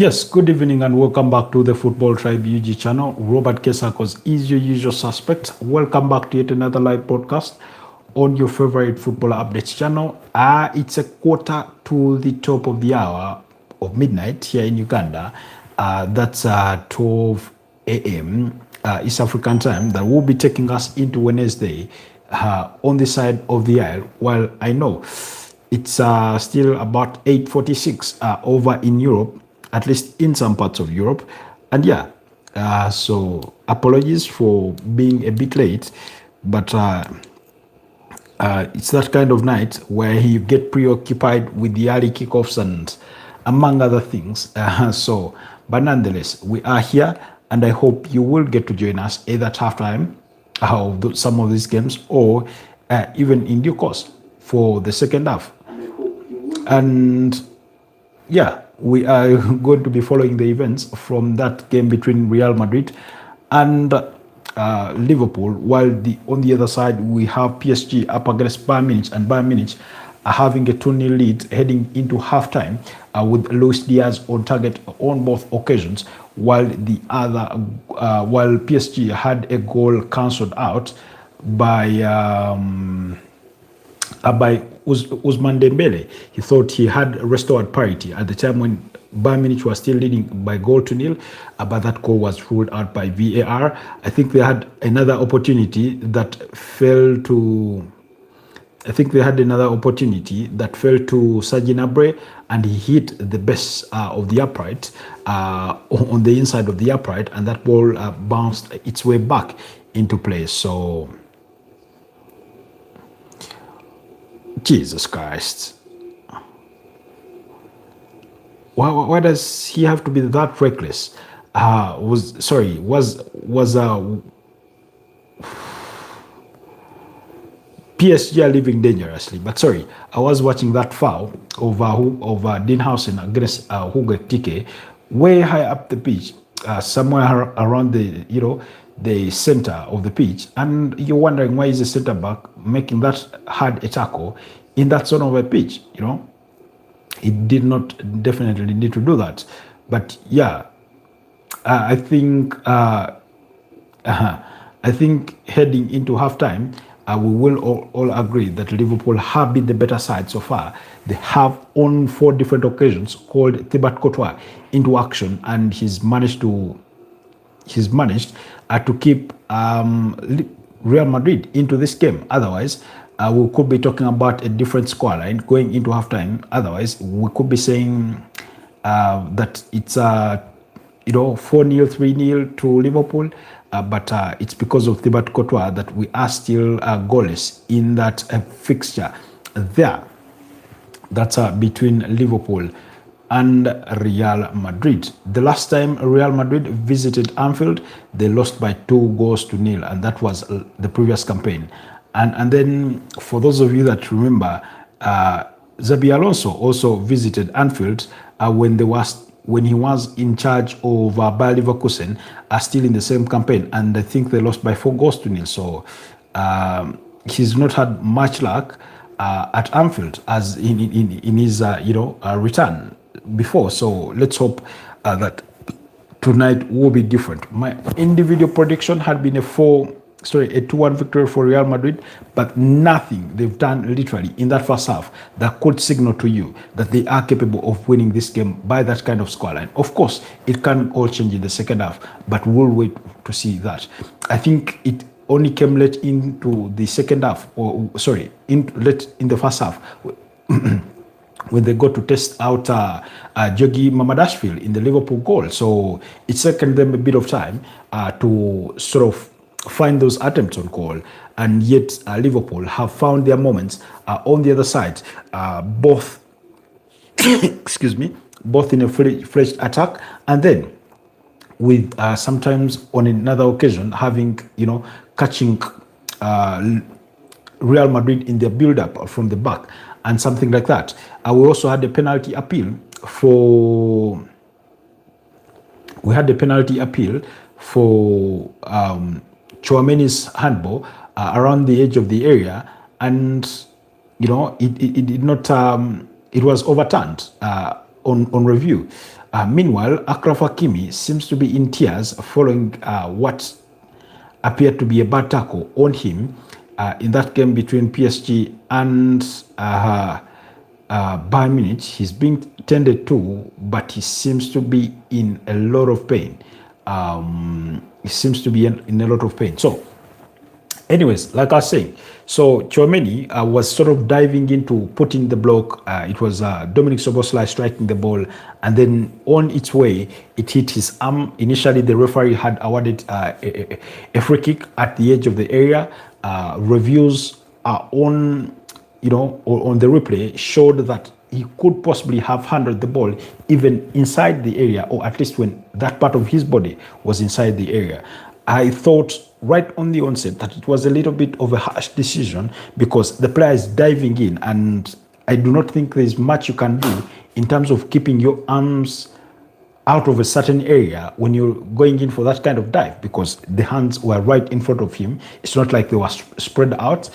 Yes, good evening and welcome back to the Football Tribe UG channel. Robert Kesakos is your usual suspect. Welcome back to yet another live broadcast on your favorite football updates channel. It's a quarter to the top of the hour of midnight here in Uganda. That's 12 a.m. East African time. That will be taking us into Wednesday on the side of the aisle. While I know it's still about 8:46 over in Europe, at least in some parts of Europe. And yeah, so apologies for being a bit late, but it's that kind of night where you get preoccupied with the early kickoffs and among other things. But nonetheless, we are here, and I hope you will get to join us either at halftime of some of these games or even in due course for the second half. And yeah, we are going to be following the events from that game between Real Madrid and Liverpool, while on the other side we have PSG up against Bayern Munich, and Bayern Munich are having a 2-0 lead heading into halftime with Luis Diaz on target on both occasions, while while PSG had a goal cancelled out by Ousmane Dembele. He thought he had restored parity at the time when Bayern Munich was still leading by 0-0, but that goal was ruled out by VAR. I think they had another opportunity that fell to. Serge Gnabry, and he hit the base of the upright on the inside of the upright, and that ball bounced its way back into play. So. Jesus Christ. Why does he have to be that reckless? Was PSG are living dangerously, but sorry, I was watching that foul of Dinhausen against Hugo Tike, way high up the pitch, somewhere around the center of the pitch, and you're wondering why is the center back making that hard a tackle in that zone of a pitch. It did not definitely need to do that. But yeah, I think heading into halftime, we will all agree that Liverpool have been the better side so far. They have on 4 different occasions called Thibaut Courtois into action, and he's managed to keep Real Madrid into this game. Otherwise, we could be talking about a different scoreline going into halftime. Otherwise, we could be saying that it's 4-0, 3-0 to Liverpool. But it's because of Thibaut Courtois that we are still goalless in that fixture there. That's between Liverpool and Real Madrid. The last time Real Madrid visited Anfield, they lost by 2-0, and that was the previous campaign. And then, for those of you that remember, Xabi Alonso also visited Anfield when he was in charge of Bayer Leverkusen, still in the same campaign, and I think they lost by 4-0. So he's not had much luck at Anfield as in his return before. So let's hope that tonight will be different. My individual prediction had been a 2-1 victory for Real Madrid, but nothing they've done literally in that first half that could signal to you that they are capable of winning this game by that kind of scoreline. Of course, it can all change in the second half, but we'll wait to see that. I think it only came late into the second half, late in the first half, when they got to test out Georgi Mamadashvili in the Liverpool goal. So it's taken them a bit of time to sort of find those attempts on goal, and yet Liverpool have found their moments on the other side, both both in a fresh attack, and then with sometimes on another occasion catching Real Madrid in their build-up from the back and something like that. We also had a penalty appeal for Chouameni's handball around the edge of the area, and it did not. It was overturned on review. Meanwhile, Achraf Hakimi seems to be in tears following what appeared to be a bad tackle on him in that game between PSG and Bayern Munich. He's being tended to, but he seems to be in a lot of pain. He seems to be in a lot of pain. So, anyways, like I was saying, so Tchouaméni was sort of diving into putting the block. It was Dominic Szoboszlai striking the ball, and then on its way, it hit his arm. Initially, the referee had awarded a free kick at the edge of the area. Reviews are on, on the replay showed that he could possibly have handled the ball even inside the area, or at least when that part of his body was inside the area. I thought right on the onset that it was a little bit of a harsh decision because the player is diving in, and I do not think there's much you can do in terms of keeping your arms out of a certain area when you're going in for that kind of dive, because the hands were right in front of him. It's not like they were spread out.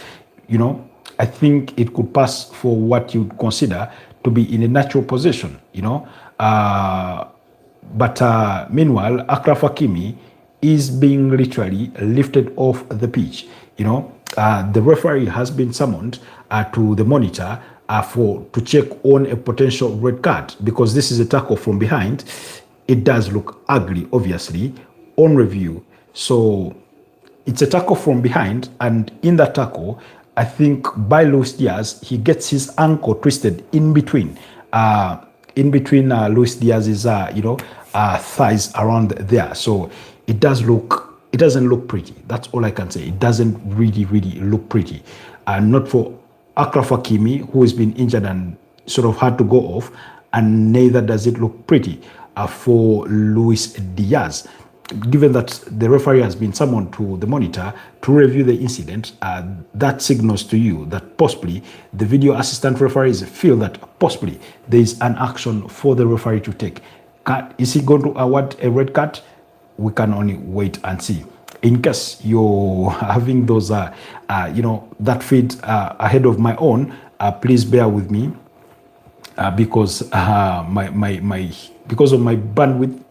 I think it could pass for what you'd consider to be in a natural position, But meanwhile, Achraf Hakimi is being literally lifted off the pitch. The referee has been summoned to the monitor to check on a potential red card, because this is a tackle from behind. It does look ugly, obviously, on review. So it's a tackle from behind, and in that tackle, I think by Luis Diaz, he gets his ankle twisted in between Luis Diaz's thighs around there. So it doesn't look pretty. That's all I can say. It doesn't really look pretty. Not for Achraf Hakimi, who has been injured and sort of had to go off, and neither does it look pretty for Luis Diaz. Given that the referee has been summoned to the monitor to review the incident, that signals to you that possibly the video assistant referees feel that possibly there is an action for the referee to take. Is he going to award a red card? We can only wait and see. In case you're having those, that feed ahead of my own, please bear with me because because of my bandwidth,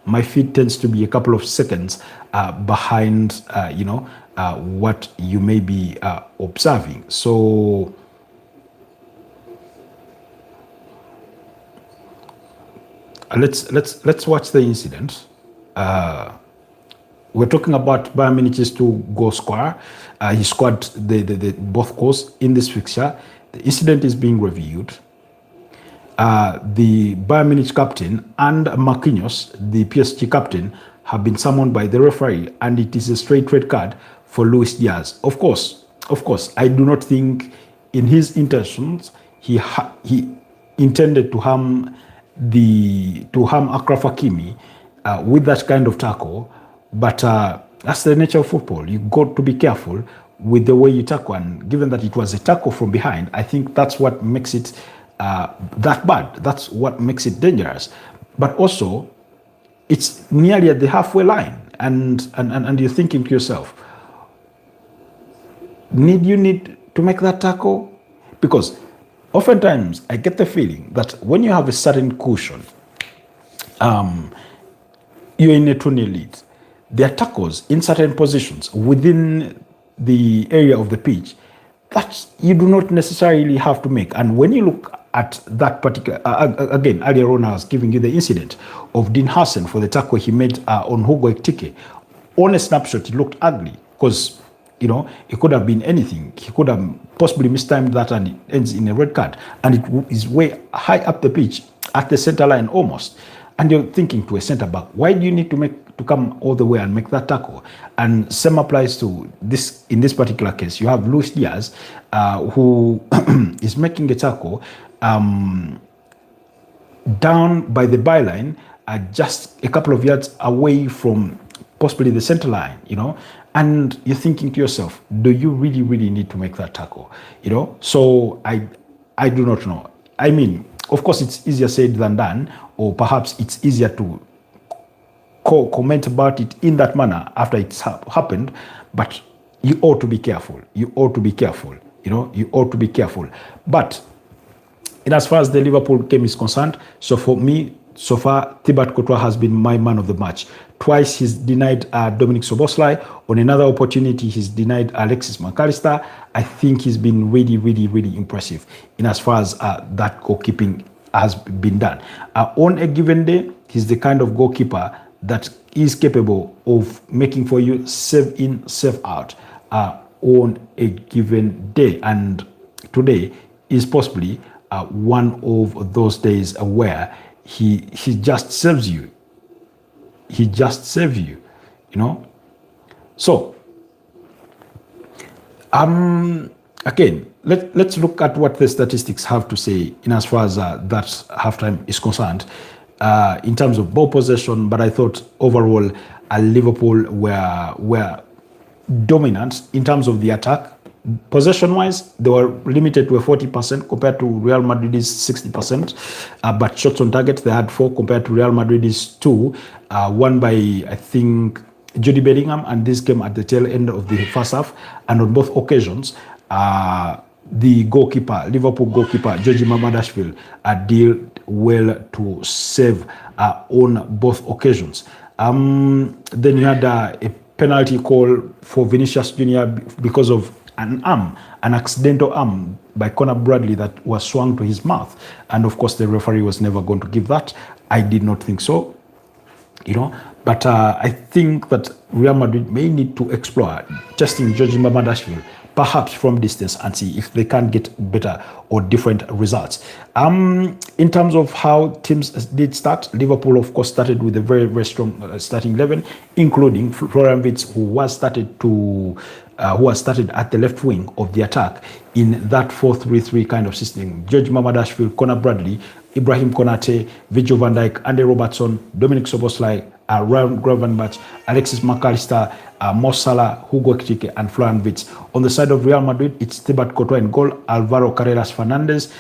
my feed tends to be a couple of seconds behind, what you may be observing. So let's watch the incident. We're talking about Bayern Munich's 2-goal scorer. He scored the both goals in this fixture. The incident is being reviewed. The Bayern Munich captain and Marquinhos, the PSG captain, have been summoned by the referee, and it is a straight red card for Luis Diaz. Of course, I do not think in his intentions he intended to harm Achraf Hakimi with that kind of tackle, but that's the nature of football. You got to be careful with the way you tackle, and given that it was a tackle from behind, I think that's what makes it that bad. That's what makes it dangerous. But also, it's nearly at the halfway line, and you're thinking to yourself, you need to make that tackle? Because oftentimes I get the feeling that when you have a certain cushion, you're in a 2-0 lead. There are tackles in certain positions within the area of the pitch that you do not necessarily have to make. And when you look at that particular, again, earlier on I was giving you the incident of Dean Hassen for the tackle he made on Hugo Ekitike. On a snapshot, it looked ugly because, it could have been anything. He could have possibly mistimed that and it ends in a red card. And it is way high up the pitch at the center line almost. And you're thinking to a center back, why do you need to come all the way and make that tackle? And same applies to this. In this particular case, you have Luis Diaz, who is making a tackle down by the byline, just a couple of yards away from possibly the center line, and you're thinking to yourself, do you really need to make that tackle? So I do not know. I mean, of course, it's easier said than done, or perhaps it's easier to comment about it in that manner after it's happened, but you ought to be careful. You ought to be careful. You ought to be careful. But in as far as the Liverpool game is concerned, so for me, So far, Thibaut Courtois has been my man of the match. Twice he's denied Dominic Szoboszlai. On another opportunity, he's denied Alexis McAllister. I think he's been really, really, really impressive in as far as that goalkeeping has been done. On a given day, he's the kind of goalkeeper that is capable of making for you save in, save out on a given day. And today is possibly one of those days where he just saves you. He just saves you, you know. So, again, let's look at what the statistics have to say in as far as that halftime is concerned, in terms of ball possession. But I thought overall, Liverpool were dominant in terms of the attack. Possession-wise, they were limited to a 40% compared to Real Madrid's 60%. But shots on target, they had 4 compared to Real Madrid's 2. One by, I think, Jude Bellingham, and this came at the tail end of the first half. And on both occasions, the goalkeeper, Liverpool goalkeeper, Georgi Mamadashvili, did well to save on both occasions. Then you had a penalty call for Vinicius Junior because of an accidental arm by Conor Bradley that was swung to his mouth. And of course, the referee was never going to give that. I did not think so, you know. But I think that Real Madrid may need to explore testing Georgi Mamadashvili, perhaps from distance, and see if they can get better or different results. In terms of how teams did start, Liverpool, of course, started with a very, very strong starting 11, including Florian Wirtz, who was started at the left wing of the attack in that 4-3-3 kind of system. George Mamadashvili, Conor Bradley, Ibrahim Konate, Virgil van Dijk, Andy Robertson, Dominic Szoboszlai, Ryan Gravenberch, Alexis McAllister, Mo Salah, Hugo Ekitike, and Florian Wirtz. On the side of Real Madrid, it's Thibaut Courtois in goal, Alvaro Carreras Fernandez,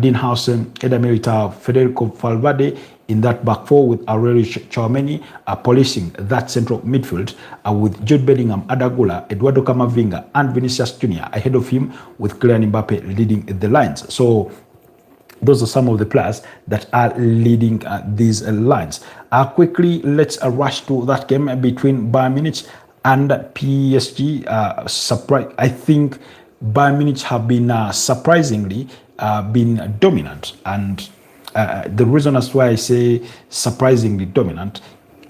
Dean Howson, Eder Militao, Federico Valverde in that back four, with Aurelio Tchouameni policing that central midfield, with Jude Bellingham, Adagula, Eduardo Camavinga, and Vinicius Junior ahead of him, with Kylian Mbappe leading the lines. So those are some of the players that are leading these lines. Quickly, let's rush to that game between Bayern Munich and PSG. I think Bayern Munich have been surprisingly been dominant, and the reason as to why I say surprisingly dominant,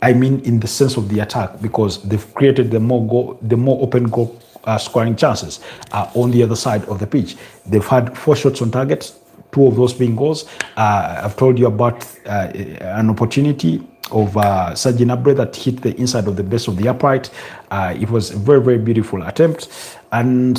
I mean in the sense of the attack, because they've created the more open goal scoring chances on the other side of the pitch. They've had 4 shots on target, 2 of those being goals. I've told you about an opportunity of Serge Gnabry that hit the inside of the base of the upright. It was a very, very beautiful attempt, and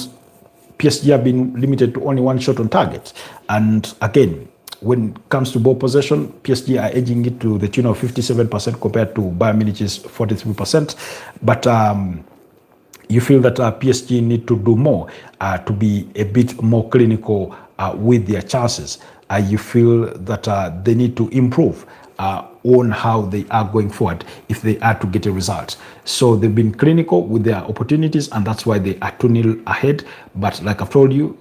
PSG have been limited to only 1 shot on target. And again, when it comes to ball possession, PSG are edging it to the tune of 57% compared to Bayern Munich's 43%. But you feel that PSG need to do more to be a bit more clinical with their chances. You feel that they need to improve on how they are going forward if they are to get a result. So they've been clinical with their opportunities, and that's why they are 2-0 ahead. But like I've told you,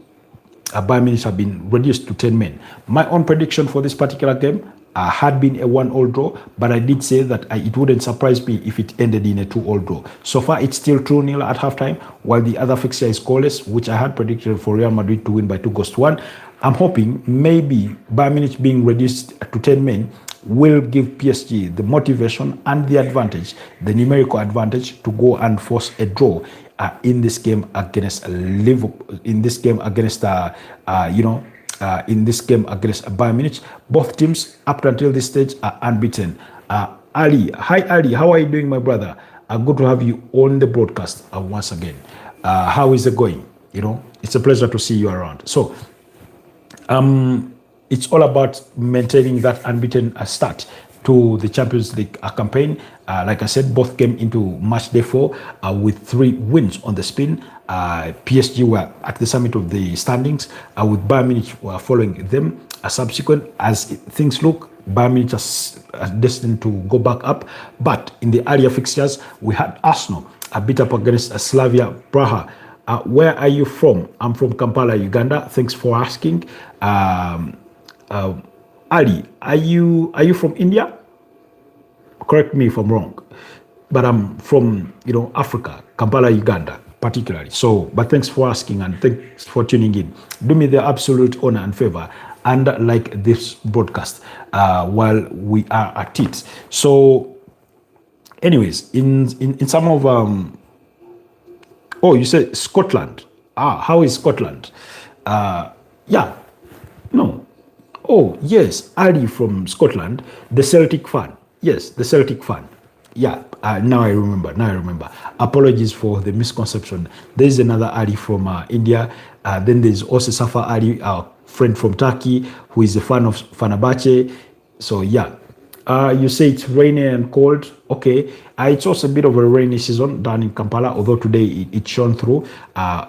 Bayern Munich have been reduced to 10 men. My own prediction for this particular game had been a 1-1 draw, but I did say that it wouldn't surprise me if it ended in a 2-2 draw. So far, it's still 2-0 at halftime, while the other fixture is scoreless, which I had predicted for Real Madrid to win by 2-1. I'm hoping maybe Bayern Munich being reduced to 10 men will give PSG the motivation and the advantage, the numerical advantage, to go and force a draw in this game against Liverpool. In this game against in this game against Bayern Munich. Both teams up until this stage are unbeaten. Ali, hi Ali, how are you doing, my brother? Good to have you on the broadcast once again. How is it going? You know, it's a pleasure to see you around. So, it's all about maintaining that unbeaten start to the Champions League campaign. Like I said, both came into match day 4 with 3 wins on the spin. PSG were at the summit of the standings, with Bayern Munich following them. Subsequent, as things look, Bayern Munich is destined to go back up. But in the earlier fixtures, we had Arsenal beat up against Slavia Praha. Where are you from? I'm from Kampala, Uganda. Thanks for asking. Ali, are you from India? Correct me if I'm wrong, but I'm from Africa, Kampala, Uganda, particularly. So, but thanks for asking and thanks for tuning in. Do me the absolute honor and favor and like this broadcast while we are at it. So, anyways, in some of oh, you said Scotland. How is Scotland? Yeah, no. Oh, yes, Ali from Scotland, the Celtic fan. Yes, the Celtic fan. Yeah, now I remember. Now I remember. Apologies for the misconception. There is another Ali from India. Then there's also Safa Ali, our friend from Turkey, who is a fan of Fenerbahce. So yeah, you say it's rainy and cold. Okay, it's also a bit of a rainy season down in Kampala, although today it shone through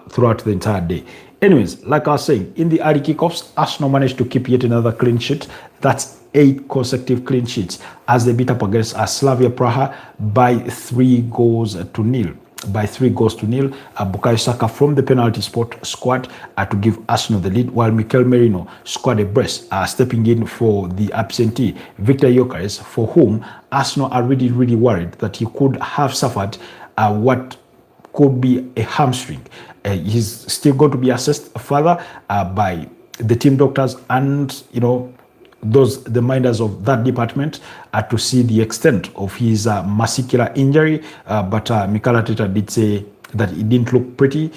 throughout the entire day. Anyways, like I was saying, in the early kickoffs, Arsenal managed to keep yet another clean sheet. That's 8 consecutive clean sheets as they beat up against Slavia Praha by 3-0. By 3-0. Bukayo Saka from the penalty spot squad to give Arsenal the lead, while Mikel Merino scored a brace, stepping in for the absentee Victor Gyökeres, for whom Arsenal are really, really worried that he could have suffered what could be a hamstring. He's still going to be assessed further by the team doctors and the minders of that department to see the extent of his muscular injury. But Mikel Arteta did say that it didn't look pretty.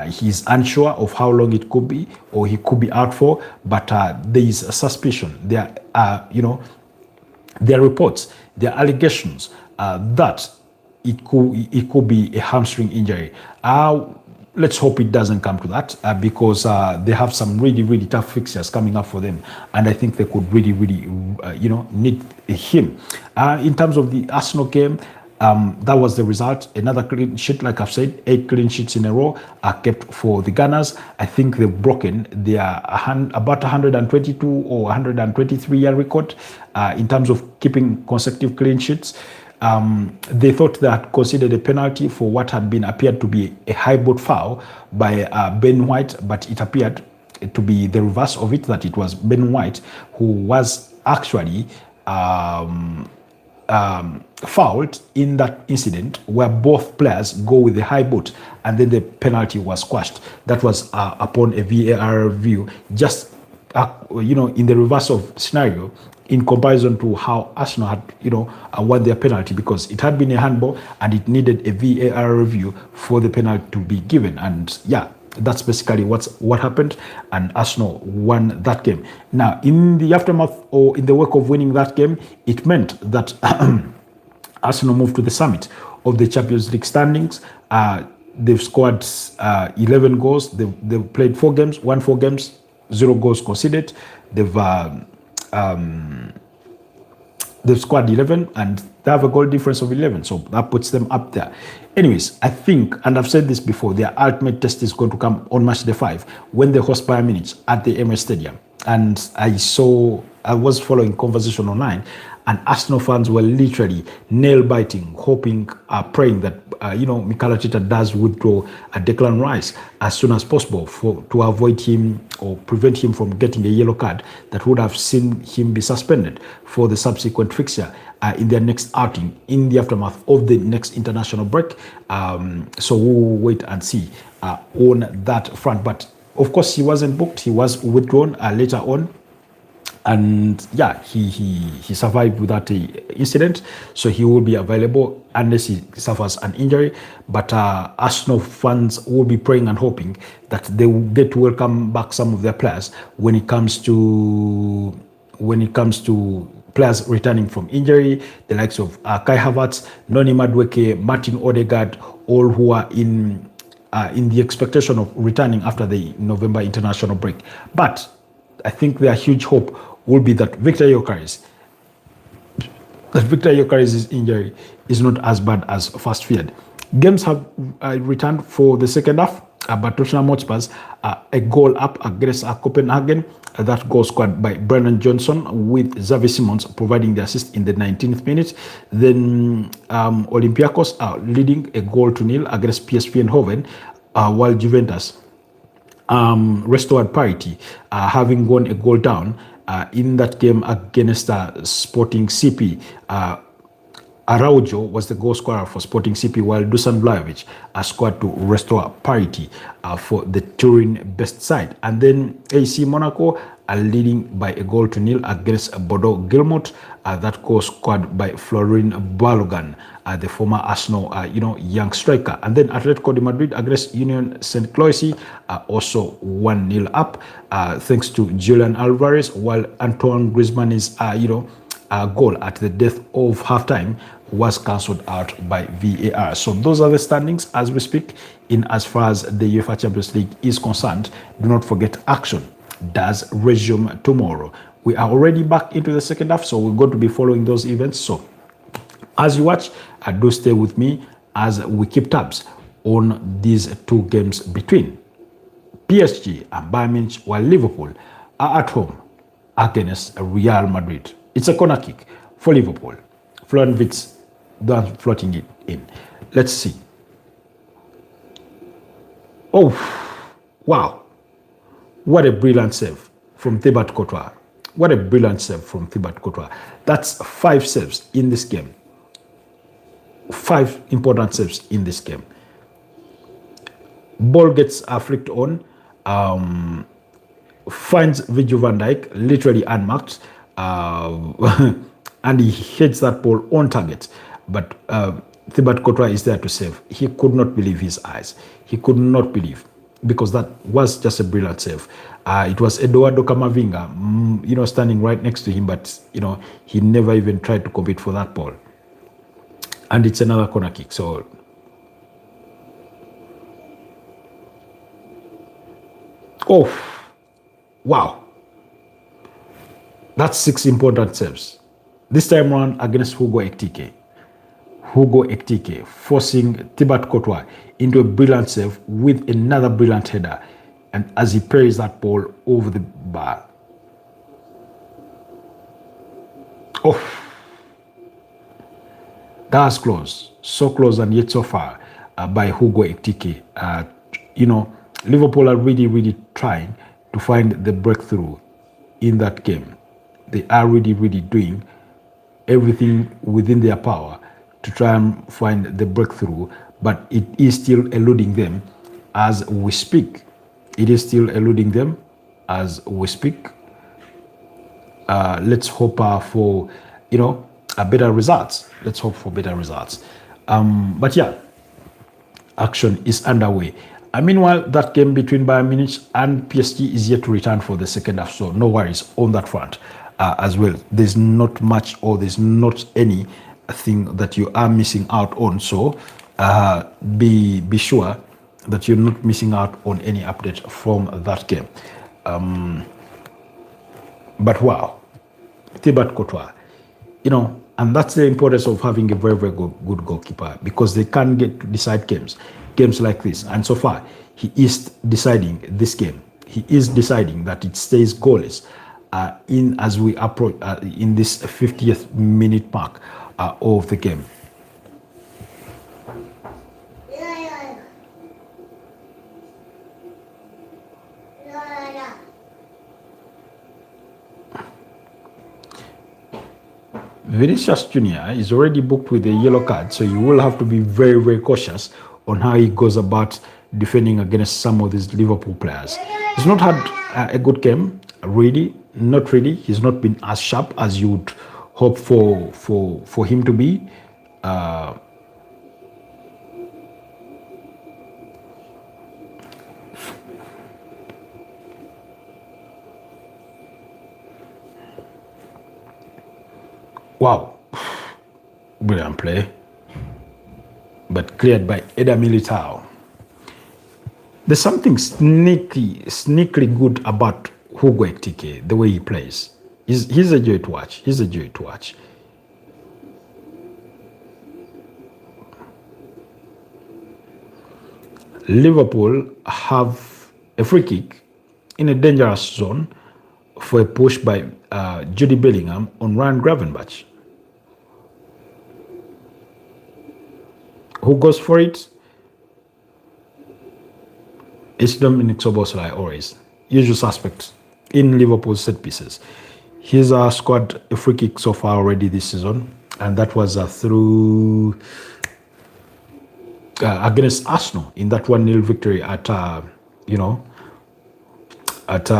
He's unsure of how long it could be, or he could be out for. But there is a suspicion. There are reports, there are allegations that it could be a hamstring injury. Let's hope it doesn't come to that because they have some really, really tough fixtures coming up for them. And I think they could really, really, need him. In terms of the Arsenal game, that was the result. Another clean sheet, like I've said, 8 clean sheets in a row are kept for the Gunners. I think they've broken their about 122 or 123-year record in terms of keeping consecutive clean sheets. They thought they had considered a penalty for what had been appeared to be a high boot foul by Ben White, but it appeared to be the reverse of it, that it was Ben White who was actually fouled in that incident where both players go with the high boot and then the penalty was squashed. That was upon a VAR review, just in the reverse of scenario, in comparison to how Arsenal had, won their penalty, because it had been a handball and it needed a VAR review for the penalty to be given. And yeah, that's basically what happened, and Arsenal won that game. Now, in the aftermath or in the wake of winning that game, it meant that Arsenal moved to the summit of the Champions League standings. They've scored 11 goals. They've played 4 games, won 4 games, 0 goals conceded. They've scored 11 and they have a goal difference of 11, so that puts them up there. Anyways, I think, and I've said this before, their ultimate test is going to come on match day 5 when they host Bayern Munich at the Emirates Stadium. And I was following conversation online, and Arsenal fans were literally nail-biting, hoping, praying that Mikel Arteta does withdraw Declan Rice as soon as possible to avoid him or prevent him from getting a yellow card that would have seen him be suspended for the subsequent fixture in their next outing in the aftermath of the next international break. So we'll wait and see on that front. But of course, he wasn't booked. He was withdrawn later on. And yeah, he survived without the incident, so he will be available unless he suffers an injury. But Arsenal fans will be praying and hoping that they will get to welcome back some of their players when it comes to players returning from injury, the likes of Kai Havertz, Noni Madueke, Martin Odegaard, all who are in the expectation of returning after the November international break. But I think their huge hope will be that Victor Gyökeres' injury is not as bad as first feared. Games have returned for the second half, but Tottenham Hotspurs a goal up against Copenhagen. That goal scored by Brennan Johnson, with Xavi Simons providing the assist in the 19th minute. Then Olympiacos are leading a goal to nil against PSV Eindhoven, while Juventus restored parity, having gone a goal down in that game against Sporting CP. Araujo was the goal scorer for Sporting CP, while Dusan Vlahovic scored to restore parity for the Turin best side. And then AC Monaco are leading by a goal to nil against Bordeaux Guillemot. That goal scored by Florin Balogan, the former Arsenal, young striker. And then Atletico de Madrid against Union St. Cloisy, also 1-0 up, thanks to Julian Alvarez, while Antoine Griezmann is, goal at the death of halftime was cancelled out by VAR. So those are the standings as we speak. In as far as the UEFA Champions League is concerned, do not forget action does resume tomorrow. We are already back into the second half, so we're going to be following those events. So as you watch, do stay with me as we keep tabs on these two games between PSG and Bayern Munich, while Liverpool are at home against Real Madrid. It's a corner kick for Liverpool. Florian Wirtz done floating it in. Let's see. Oh, wow. What a brilliant save from Thibaut Courtois. What a brilliant save from Thibaut Courtois. That's 5 saves in this game. 5 important saves in this game. Ball gets flicked on. Finds Virgil van Dijk literally unmarked. And he hits that ball on target. But Thibaut Courtois is there to save. He could not believe his eyes. He could not believe, because that was just a brilliant save. It was Eduardo Camavinga, standing right next to him, but, he never even tried to compete for that ball. And it's another corner kick. So, oh, wow. That's 6 important saves. This time around against Hugo Ekitike. Hugo Ekitike forcing Thibaut Courtois into a brilliant save with another brilliant header. And as he parries that ball over the bar. Oh. That's close. So close and yet so far by Hugo Ekitike. Liverpool are really, really trying to find the breakthrough in that game. They are really, really doing everything within their power to try and find the breakthrough, but it is still eluding them as we speak. It is still eluding them as we speak. Let's hope for, better results. Let's hope for better results. But yeah, action is underway. Meanwhile, that game between Bayern Munich and PSG is yet to return for the second half, so no worries on that front as well. There's not much, or there's not anything that you are missing out on. So be sure that you're not missing out on any update from that game. But wow, Thibaut Courtois, and that's the importance of having a very, very good goalkeeper, because they can get to decide games like this. And so far, he is deciding this game. He is deciding that it stays goalless as we approach in this 50th minute mark of the game. Vinicius Jr. is already booked with a yellow card, so you will have to be very, very cautious on how he goes about defending against some of these Liverpool players. He's not had a good game, really, not really. He's not been as sharp as you would hope for him to be. Wow, brilliant play, but cleared by Eder Militao. There's something sneakily good about Hugo Ekitike, the way he plays. He's a joy to watch. He's a joy to watch. Liverpool have a free kick in a dangerous zone for a push by Jude Bellingham on Ryan Gravenberch. Who goes for it? It's Dominic Szoboszlai, always. Usual suspect in Liverpool set pieces. He's scored a free kick so far already this season, and that was through against Arsenal in that 1-0 victory at at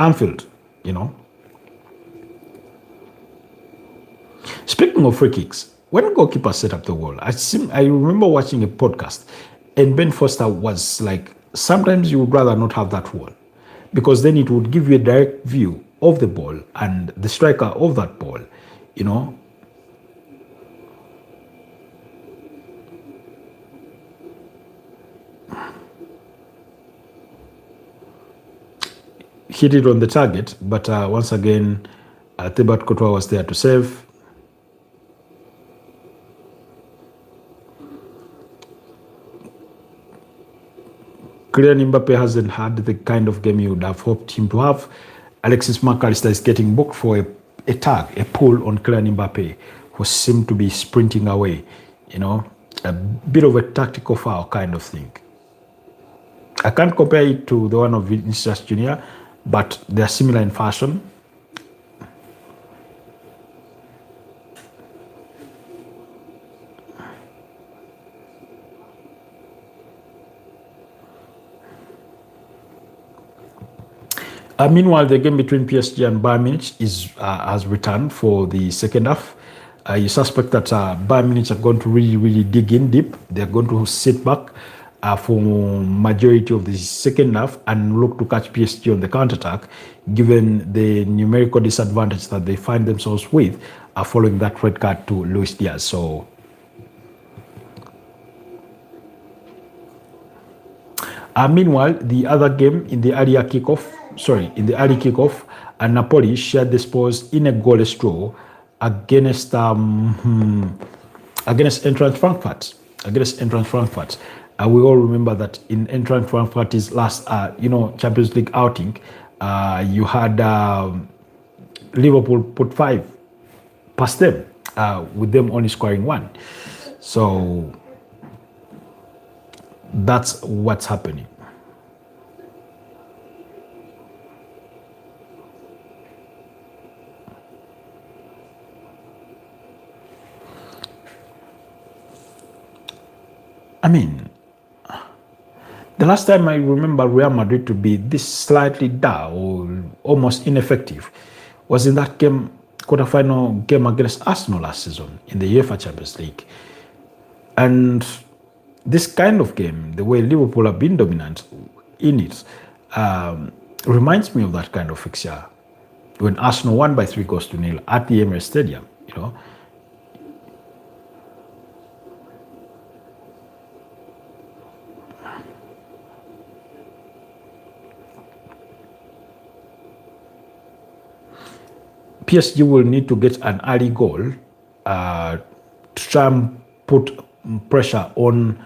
Anfield. Speaking of free kicks, when goalkeepers set up the goal, I remember watching a podcast, and Ben Foster was like, sometimes you would rather not have that wall, because then it would give you a direct view of the ball and the striker of that ball, Hit it on the target, but once again, Thibaut Courtois was there to save. Kylian Mbappe hasn't had the kind of game you would have hoped him to have. Alexis McAllister is getting booked for a tag, a pull on Kylian Mbappe, who seemed to be sprinting away. A bit of a tactical foul kind of thing. I can't compare it to the one of Vinicius Jr., but they're similar in fashion. Meanwhile, the game between PSG and Bayern Munich has returned for the second half. You suspect that Bayern Munich are going to really dig in deep. They're going to sit back for majority of the second half and look to catch PSG on the counter-attack, given the numerical disadvantage that they find themselves with following that red card to Luis Diaz. So meanwhile, the other game in the early kickoff, Napoli shared the spoils in a goalless draw against Eintracht Frankfurt. We all remember that in Eintracht Frankfurt's last Champions League outing, you had Liverpool put 5 past them, with them only scoring 1. So that's what's happening. The last time I remember Real Madrid to be this slightly dull or almost ineffective was in that quarterfinal game against Arsenal last season in the UEFA Champions League. And this kind of game, the way Liverpool have been dominant in it, reminds me of that kind of fixture when Arsenal won by 3-0 at the Emirates Stadium. PSG will need to get an early goal to try and put pressure on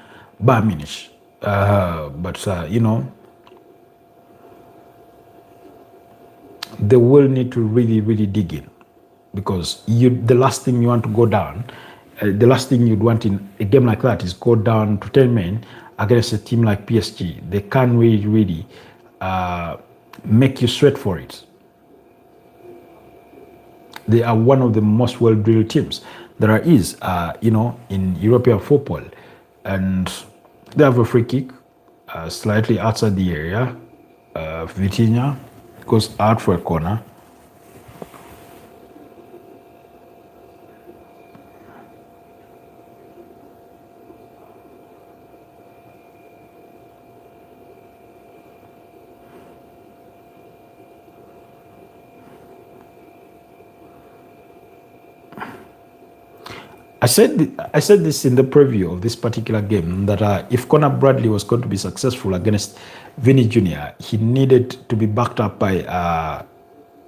Bayern Munich. But they will need to really dig in, because the last thing you want to go down, the last thing you'd want in a game like that is go down to 10 men against a team like PSG. They can't really make you sweat for it. They are one of the most well-drilled teams there is, in European football. And they have a free kick slightly outside the area. Vitinha goes out for a corner. I said this in the preview of this particular game, that if Conor Bradley was going to be successful against Vinny Jr., he needed to be backed up by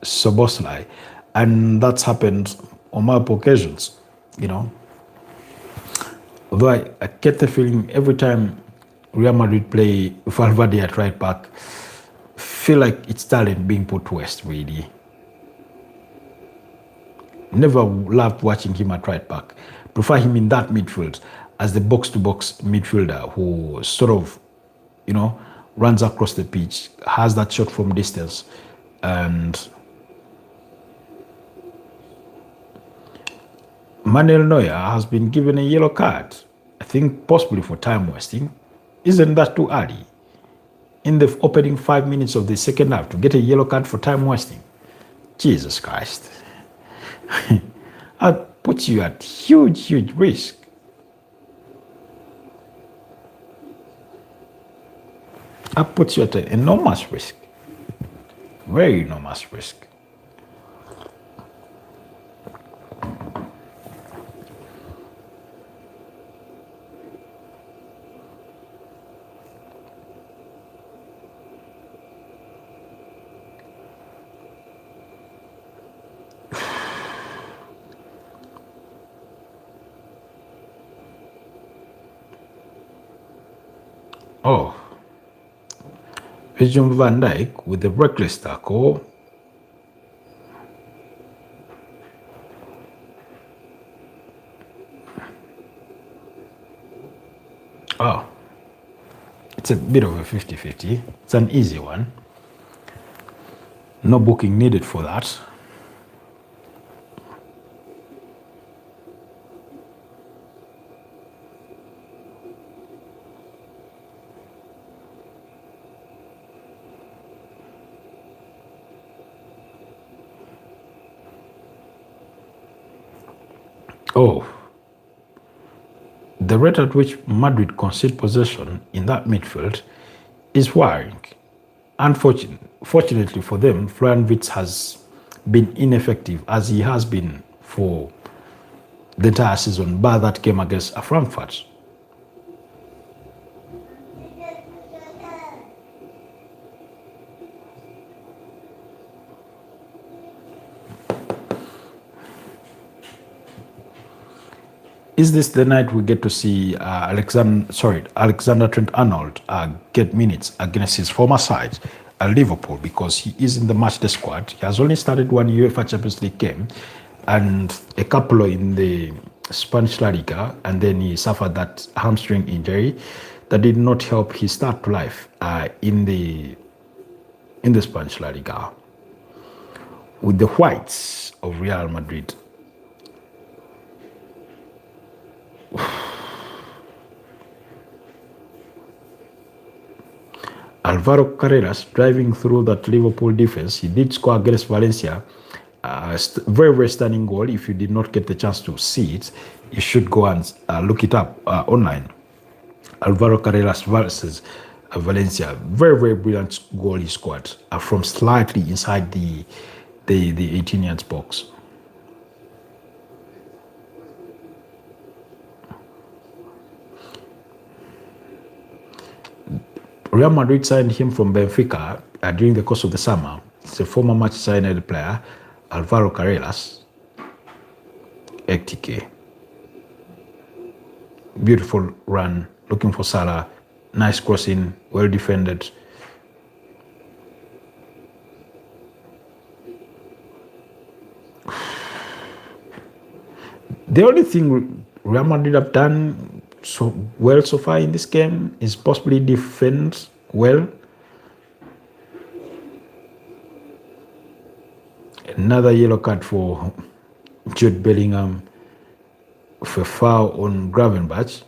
Szoboszlai, and that's happened on multiple occasions. Although I get the feeling every time Real Madrid play Valverde at right back, feel like it's talent being put to waste, really. Never loved watching him at right back. Prefer him in that midfield as the box-to-box midfielder who sort of, runs across the pitch, has that shot from distance, And Manuel Neuer has been given a yellow card, I think possibly for time wasting. Isn't that too early? In the opening 5 minutes of the second half to get a yellow card for time wasting? Jesus Christ. That puts you at huge risk. That puts you at an enormous risk. Very enormous risk. Oh, Virgil van Dijk with the reckless tackle. Oh, it's a bit of a 50-50. It's an easy one. No booking needed for that. Oh, the rate at which Madrid concede possession in that midfield is worrying. Fortunately for them, Florian Wirtz has been ineffective as he has been for the entire season, bar that game against Frankfurt. Is this the night we get to see Alexander Trent-Arnold get minutes against his former side, Liverpool, because he is in the matchday squad. He has only started one UEFA Champions League game and a couple in the Spanish La Liga, and then he suffered that hamstring injury that did not help his start to life in the Spanish La Liga with the Whites of Real Madrid. Alvaro Carreras driving through that Liverpool defense. He did score against Valencia. Very stunning goal. If you did not get the chance to see it, you should go and look it up online. Alvaro Carreras versus Valencia. Very brilliant goal he scored from slightly inside the 18-yard box. Real Madrid signed him from Benfica during the course of the summer. He's a former Manchester United player, Alvaro Carreras. 80k. Beautiful run, looking for Salah. Nice crossing, well defended. The only thing Real Madrid have done so well so far in this game is possibly defend well. Another yellow card for Jude Bellingham for foul on Gravenberch.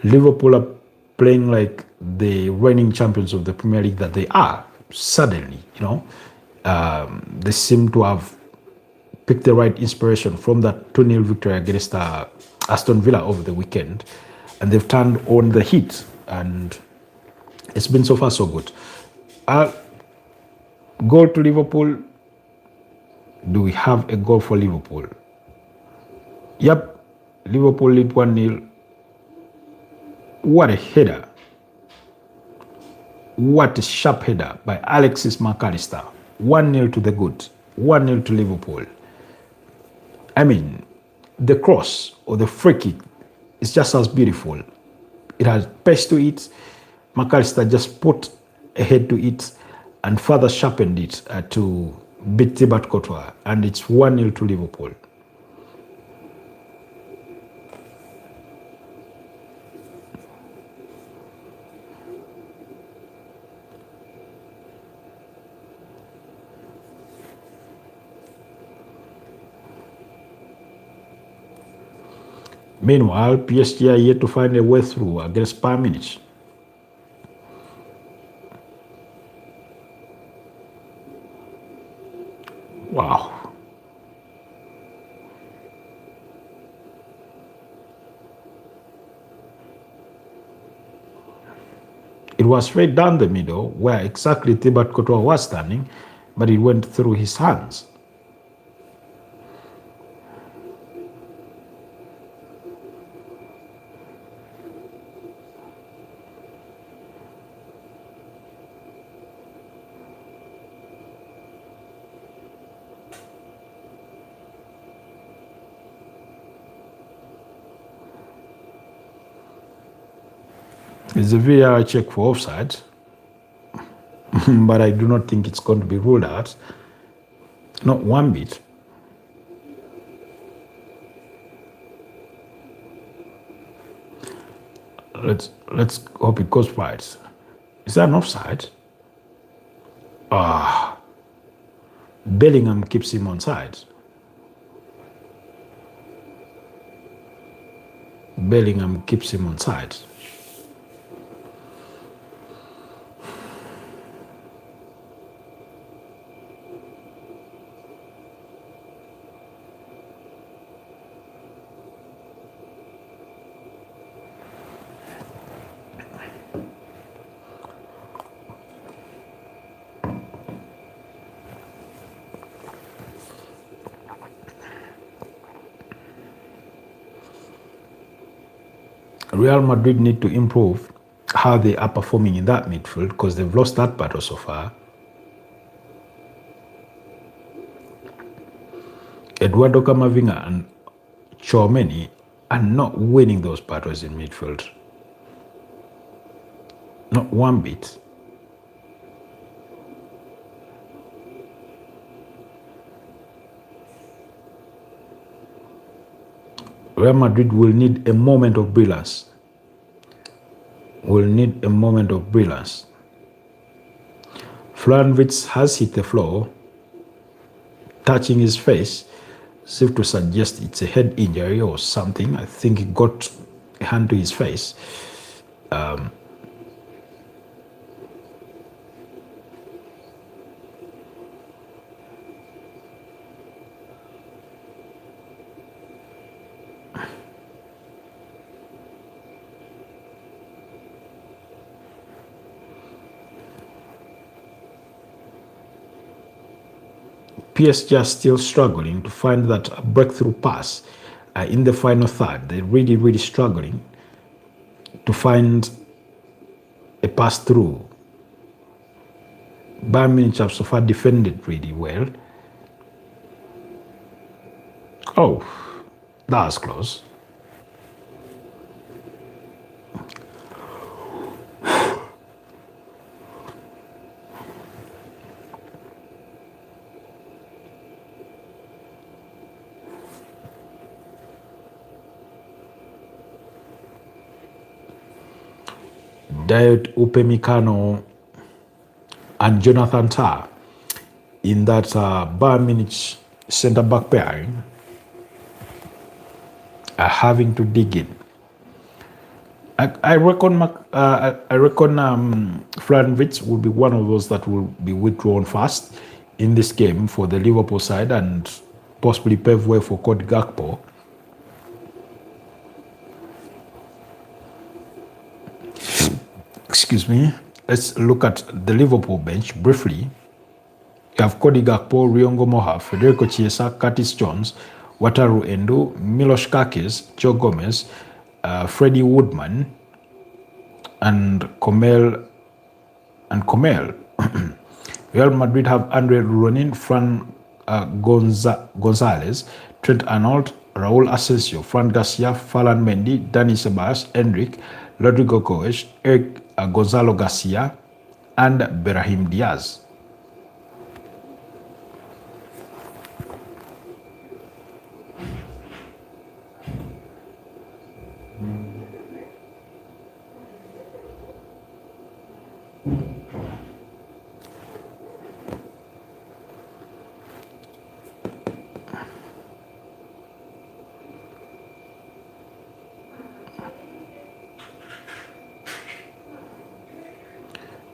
Liverpool are playing like the reigning champions of the Premier League that they are. Suddenly, they seem to have picked the right inspiration from that 2-0 victory against Aston Villa over the weekend, and they've turned on the heat, and it's been so far so good. Goal to Liverpool. Do we have a goal for Liverpool? Yep, Liverpool lead 1-0. What a header. What a sharp header by Alexis McAllister. 1-0 to the good. 1-0 to Liverpool. I mean, the cross or the free kick is just as beautiful. It has pace to it. McAllister just put a head to it and further sharpened it to beat Thibaut Courtois, and it's 1-0 to Liverpool. Meanwhile, PSG are yet to find a way through against Bayern Munich. Wow. It was straight down the middle where exactly Thibaut Courtois was standing, but it went through his hands. It's a VAR check for offside, but I do not think it's going to be ruled out. Not one bit. Let's hope it goes right. Is that an offside? Bellingham keeps him on side. Bellingham keeps him on side. Real Madrid need to improve how they are performing in that midfield because they've lost that battle so far. Eduardo Camavinga and Tchouameni are not winning those battles in midfield. Not one bit. Real Madrid will need a moment of brilliance. Florian Wirtz has hit the floor, touching his face, as if to suggest it's a head injury or something. I think he got a hand to his face. PSG are still struggling to find that breakthrough pass in the final third. They're really struggling to find a pass through. Bayern Munich have so far defended really well. Oh, that was close. Dayot Upamecano and Jonathan Tah in that Bayern Munich centre-back pairing are having to dig in. I reckon Florian Wirtz will be one of those that will be withdrawn fast in this game for the Liverpool side and possibly pave way for Cody Gakpo. Excuse me. Let's look at the Liverpool bench briefly. You have Cody Gakpo, Riongo Moha, Federico Chiesa, Curtis Jones, Wataru Endo, Milos Kakis, Joe Gomez, Freddie Woodman, and Comel. Real Madrid have Andre Ronin, Fran Gonzalez, Trent Arnold, Raul Asensio, Fran Garcia, Falan Mendy, Dani Ceballos, Enrique, Rodrigo Goes, Eric Gonzalo Garcia, and Brahim Diaz.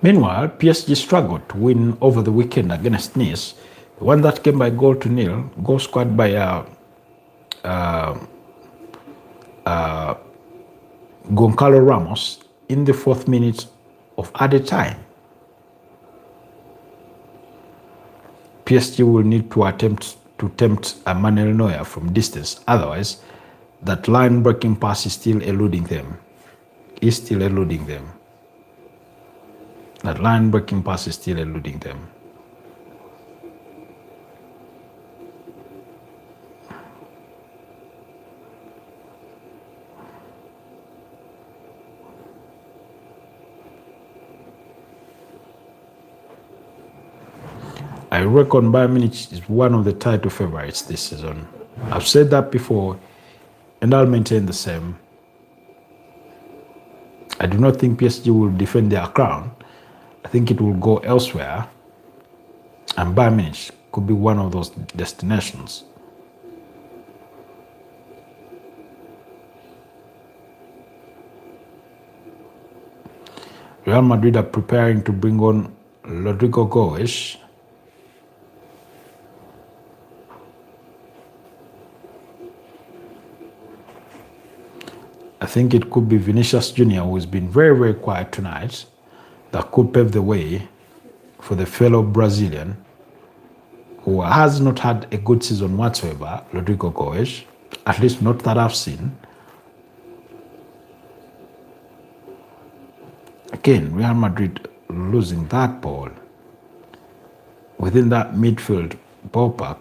Meanwhile, PSG struggled to win over the weekend against Nice. The one that came by goal to nil, goal scored by Goncalo Ramos in the 4th minute of added time. PSG will need to tempt Manuel Neuer from distance. Otherwise, that line-breaking pass is still eluding them. That line-breaking pass is still eluding them. I reckon Bayern Munich is one of the title favorites this season. I've said that before, and I'll maintain the same. I do not think PSG will defend their crown. I think it will go elsewhere, and Bayern Munich could be one of those destinations. Real Madrid are preparing to bring on Rodrigo Goes. I think it could be Vinicius Jr., who has been very, very quiet tonight, that could pave the way for the fellow Brazilian who has not had a good season whatsoever, Rodrigo Goes, at least not that I've seen. Again, Real Madrid losing that ball within that midfield ballpark.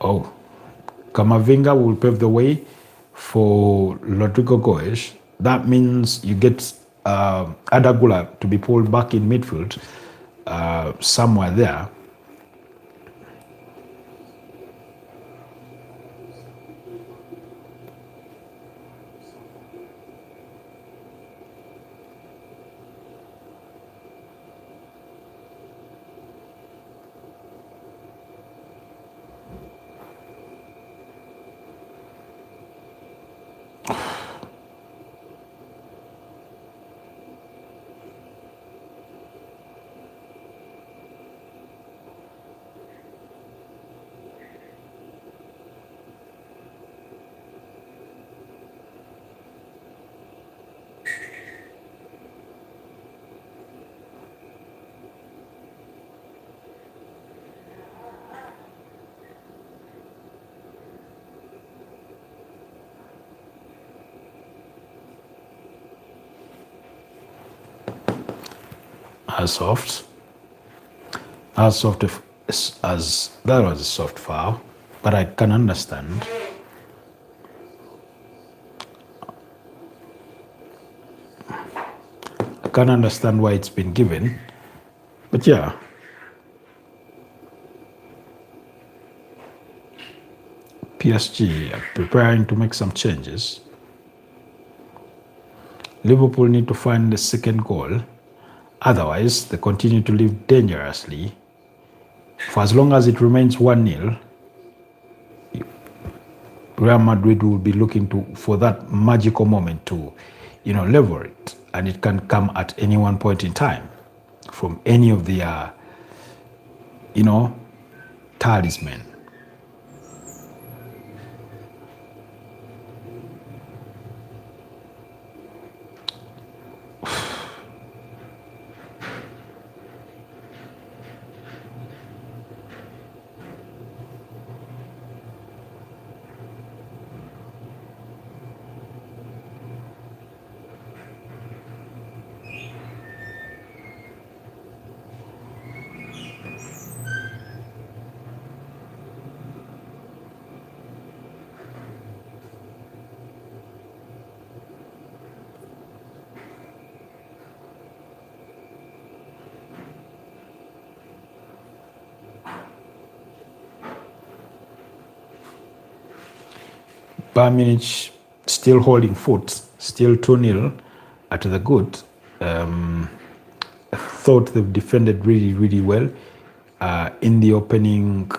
Oh, Camavinga will pave the way for Rodrigo Goes. That means you get Adagula to be pulled back in midfield somewhere there. As soft as that was a soft foul, but I can understand. I can understand why it's been given, but yeah. PSG are preparing to make some changes. Liverpool need to find the second goal. Otherwise, they continue to live dangerously. For as long as it remains 1-0, Real Madrid will be looking for that magical moment to, level it. And it can come at any one point in time from any of the, talisman. Bayern Munich still holding foot, still 2-0 at the good. Thought they've defended really, really well in the opening,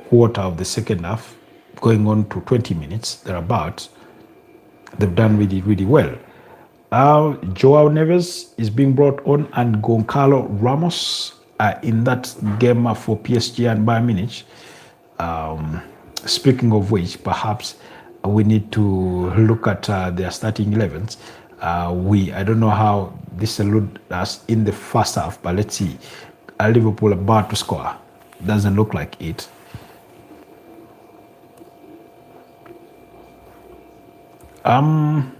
quarter of the second half, going on to 20 minutes, thereabouts. They've done really, really well. Joao Neves is being brought on, and Goncalo Ramos in that game for PSG and Bayern Munich. Speaking of which, perhaps we need to look at their starting 11s. I don't know how this looked us in the first half, but let's see. Liverpool about to score. Doesn't look like it. On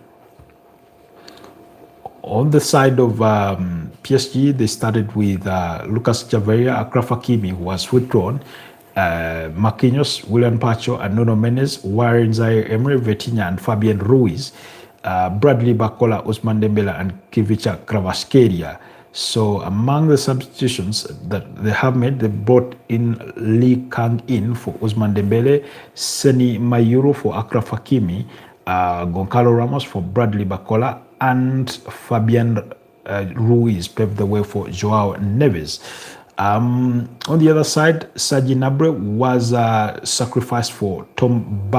the side of PSG, they started with Lucas Javeria, Akraf Hakimi, who was withdrawn, Marquinhos, Willian Pacho, and Nuno Mendes, Warren Zaire-Emery, Vitinha, and Fabian Ruiz, Bradley Bacola, Ousmane Dembele, and Kivica Kvaratskhelia. So among the substitutions that they have made, they brought in Lee Kang-in for Ousmane Dembele, Seni Mayuru for Akraf Hakimi, Goncalo Ramos for Bradley Bacola, and Fabian Ruiz paved the way for Joao Neves. On the other side, Serge Gnabry was sacrificed for Tom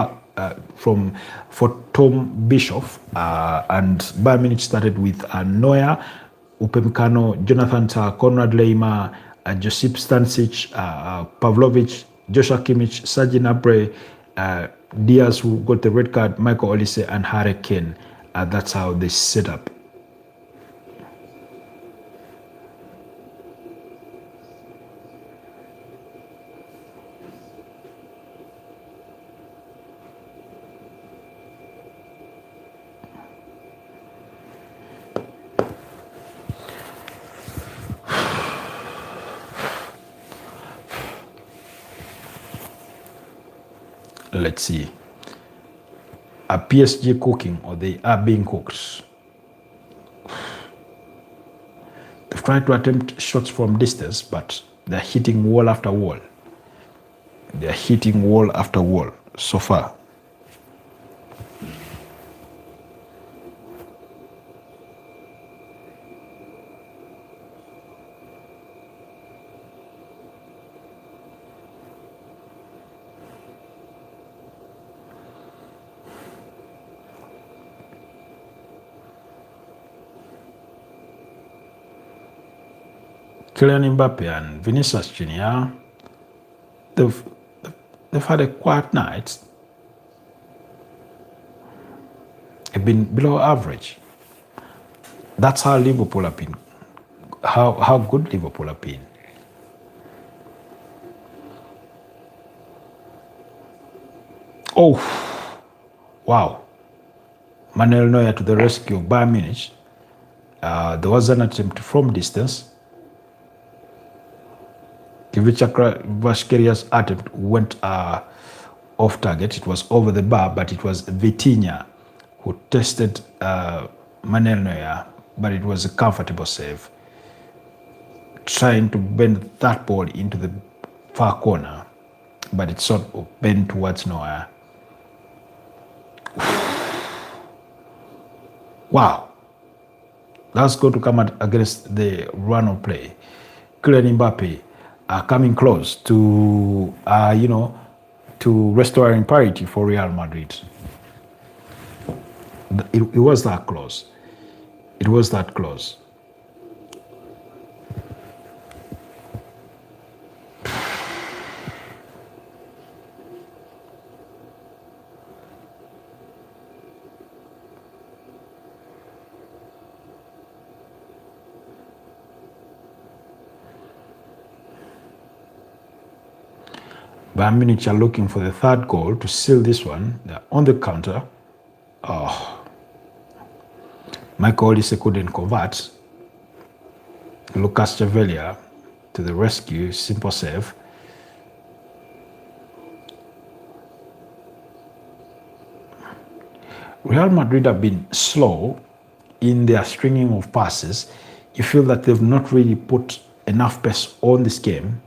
Bischoff, and Bayern Munich started with Neuer, Upamecano, Jonathan Tah, Konrad Laimer, Josip Stanisic, Pavlovic, Joshua Kimmich, Serge Gnabry, Diaz, who got the red card, Michael Olise, and Harry Kane. That's how they set up. Let's see. Are PSG cooking, or they are being cooked? They've tried to attempt shots from distance, but they're hitting wall after wall. They're hitting wall after wall so far. Kylian Mbappe and Vinicius Junior, they've had a quiet night. They've been below average. That's how Liverpool have been, how good Liverpool have been. Oh, wow. Manuel Neuer to the rescue by Munich. There was an attempt from distance. Kivica Kvaratskhelia attempt went off target. It was over the bar, but it was Vitinha who tested Manuel Neuer, but it was a comfortable save. Trying to bend that ball into the far corner, but it sort of bent towards Neuer. Wow. That's going to come against the run of play. Kylian Mbappe coming close to, to restoring parity for Real Madrid. It was that close. It was that close. Bayern Munich are looking for the third goal to seal this one. They're on the counter. Oh. Michael Olise couldn't convert. Lucas Javeria to the rescue. Simple save. Real Madrid have been slow in their stringing of passes. You feel that they've not really put enough pace on this game.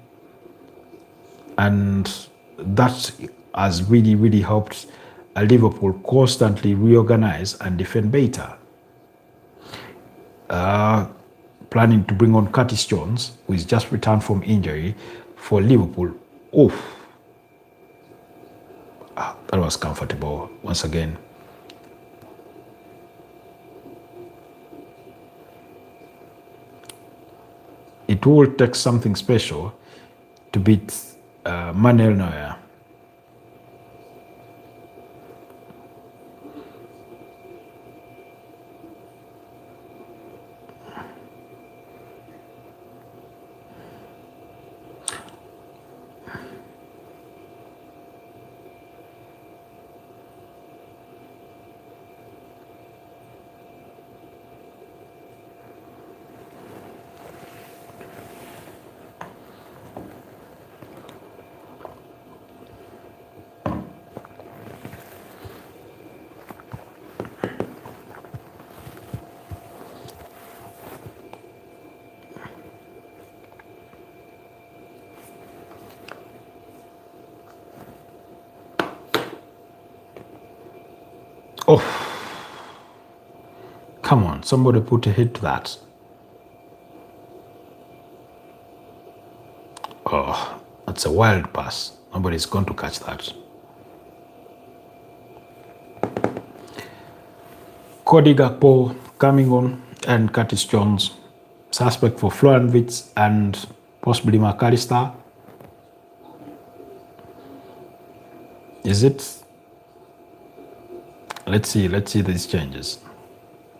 And that has really, really helped Liverpool constantly reorganize and defend better. Planning to bring on Curtis Jones, who is just returned from injury for Liverpool. That was comfortable once again. It will take something special to beat Manuel Neuer. Come on, somebody put a hit to that. That's a wild pass. Nobody's going to catch that. Cody Gakpo coming on, and Curtis Jones, suspect for Florian Wirtz and possibly McAllister. Is it? Let's see these changes.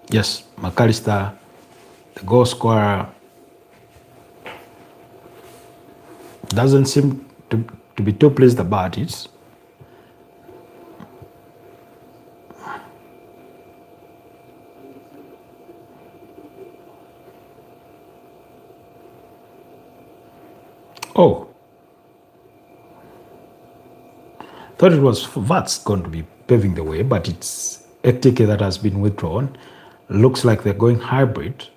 Yes, McAllister, the goal scorer, doesn't seem to be too pleased about it. Thought it was Vats going to be paving the way, but it's Ektike that has been withdrawn. Looks like they're going hybrid.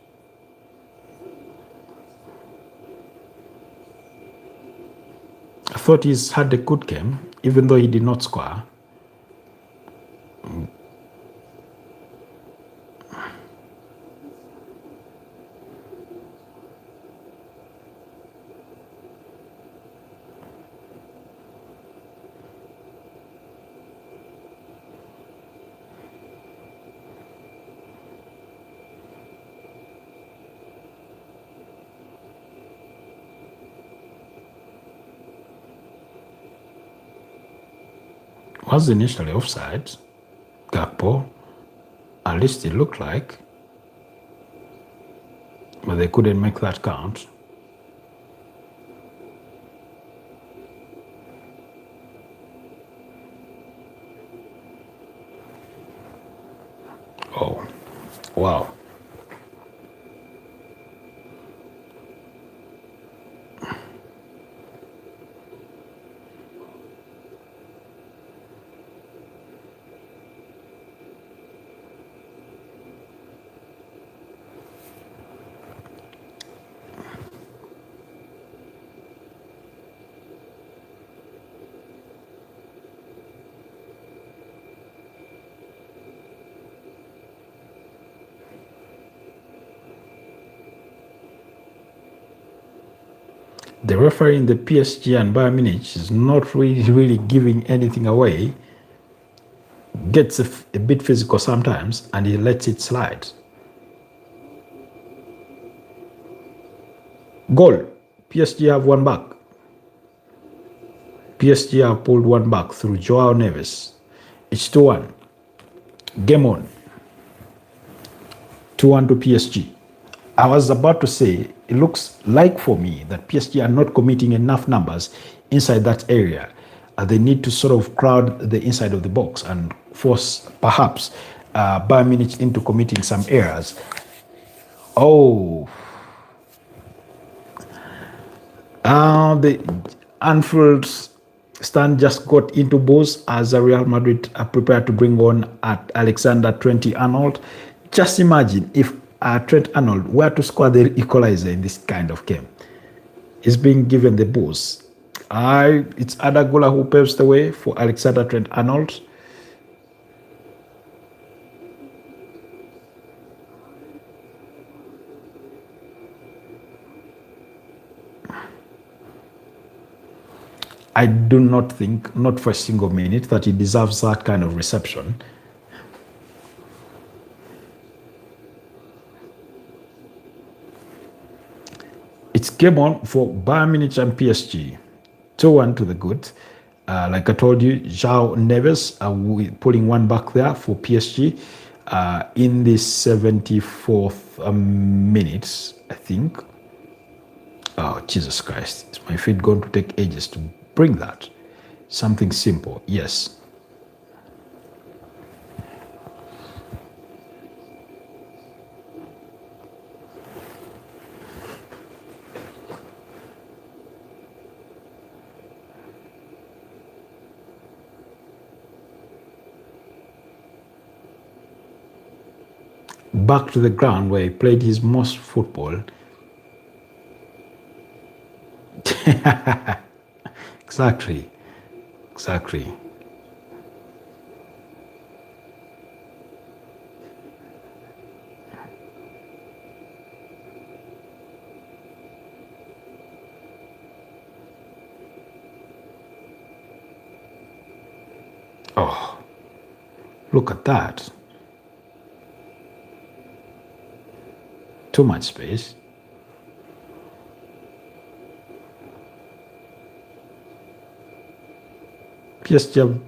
I thought he's had a good game, even though he did not score. Was initially offside, Gakpo, at least it looked like, but they couldn't make that count. Oh, wow. The referee in the PSG and Bayern Munich is not really giving anything away. Gets a bit physical sometimes, and he lets it slide. Goal. PSG have one back. PSG have pulled one back through Joao Neves. It's 2-1. Game on. 2-1 to PSG. I was about to say, it looks like for me that PSG are not committing enough numbers inside that area. They need to sort of crowd the inside of the box and force perhaps Bayern Munich into committing some errors. The Anfield stand just got into booze as Real Madrid are prepared to bring on at Alexander Trent-Arnold. Just imagine if Trent-Arnold were to score the equalizer in this kind of game. He's being given the booze. It's Adagula who paves the way for Alexander Trent-Arnold. I do not think, not for a single minute, that he deserves that kind of reception. It's game on for Bayern Munich and PSG. 2-1 to the good. Like I told you, João Neves pulling one back there for PSG in the 74th minute, I think. Oh, Jesus Christ. Is my feet going to take ages to bring that? Something simple, yes. Back to the ground where he played his most football. Exactly. Oh, look at that. Too much space. PSG.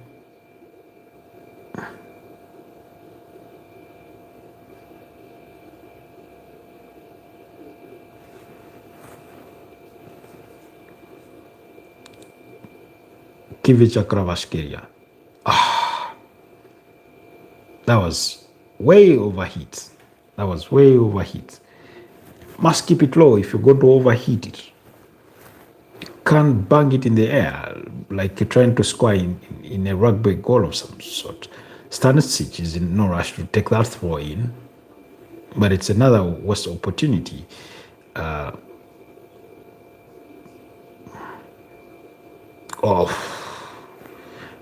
Kivicha Kravashkeria. That was way overheat. Must keep it low if you're going to overheat it. You can't bang it in the air like you're trying to score in a rugby goal of some sort. Stanisic is in no rush to take that throw in, but it's another worst opportunity.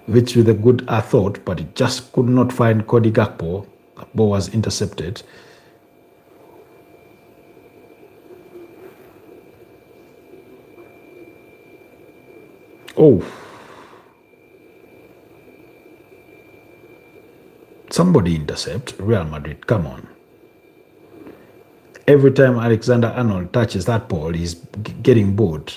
Which with a good thought, but it just could not find Cody Gakpo. Gakpo was intercepted. Oh. Somebody intercept. Real Madrid, come on. Every time Alexander Arnold touches that ball, he's getting bored.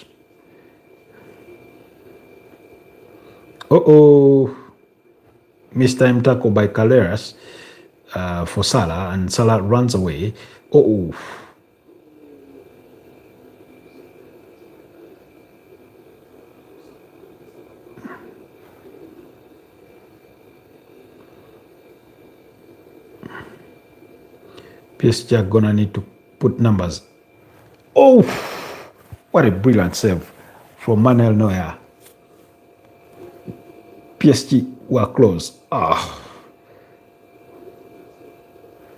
Mistime tackle by Carreras for Salah, and Salah runs away. PSG are gonna need to put numbers. Oh, what a brilliant save from Manuel Neuer. PSG were close.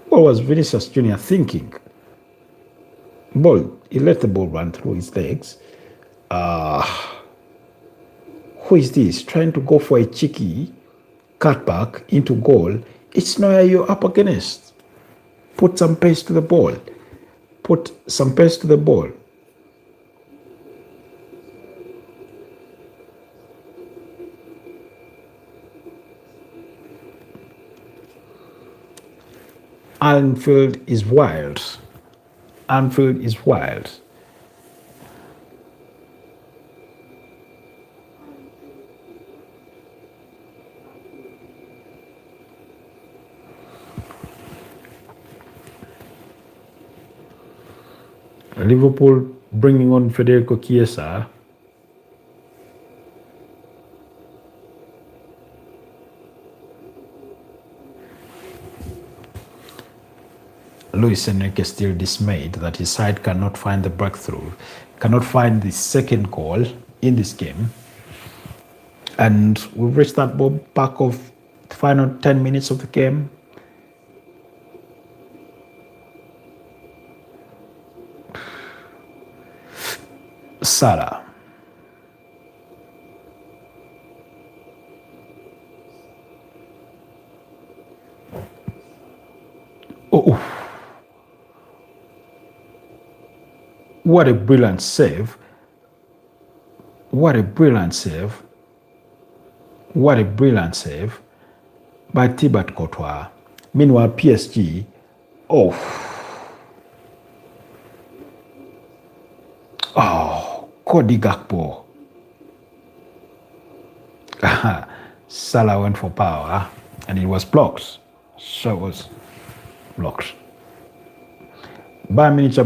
What was Vinicius Jr. thinking? He let the ball run through his legs. Who is this? Trying to go for a cheeky cutback into goal. It's Neuer you're up against. Put some pace to the ball. Anfield is wild. Liverpool bringing on Federico Chiesa. Luis Enrique is still dismayed that his side cannot find the breakthrough, cannot find the second goal in this game. And we've reached that back of the final 10 minutes of the game. Salah. What a brilliant save. What a brilliant save. What a brilliant save by Thibaut Courtois. Meanwhile, PSG, oh, Cody Gakpo. Salah went for power and it was blocked. So it was blocked. Bayern Munich are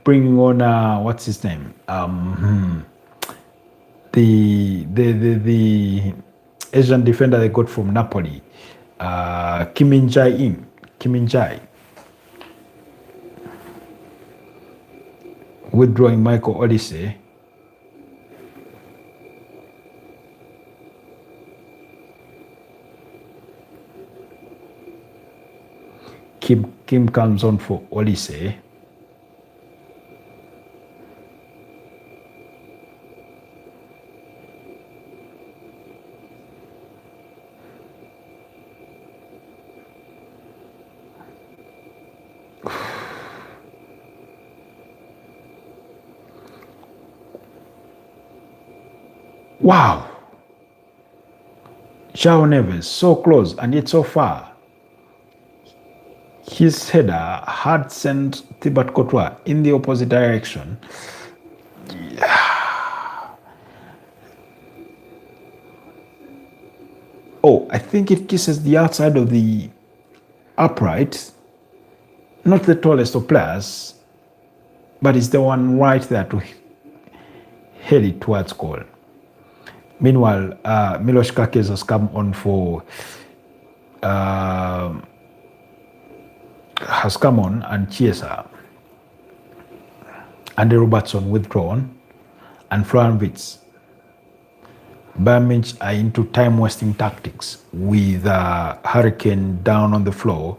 bringing on what's his name? The Asian defender they got from Napoli, Kim Min-jae, withdrawing Michael Olise. Kim comes on for Olise. Wow. João Neves, so close and yet so far. His header had sent Thibaut Courtois in the opposite direction. Yeah. Oh, I think it kisses the outside of the upright. Not the tallest of players, but it's the one right there to head it towards goal. Meanwhile, Milos Kerkez has come on for and Chiesa. Andy Robertson withdrawn and Florian Wirtz. Bayern Munich are into time-wasting tactics with Hurricane down on the floor.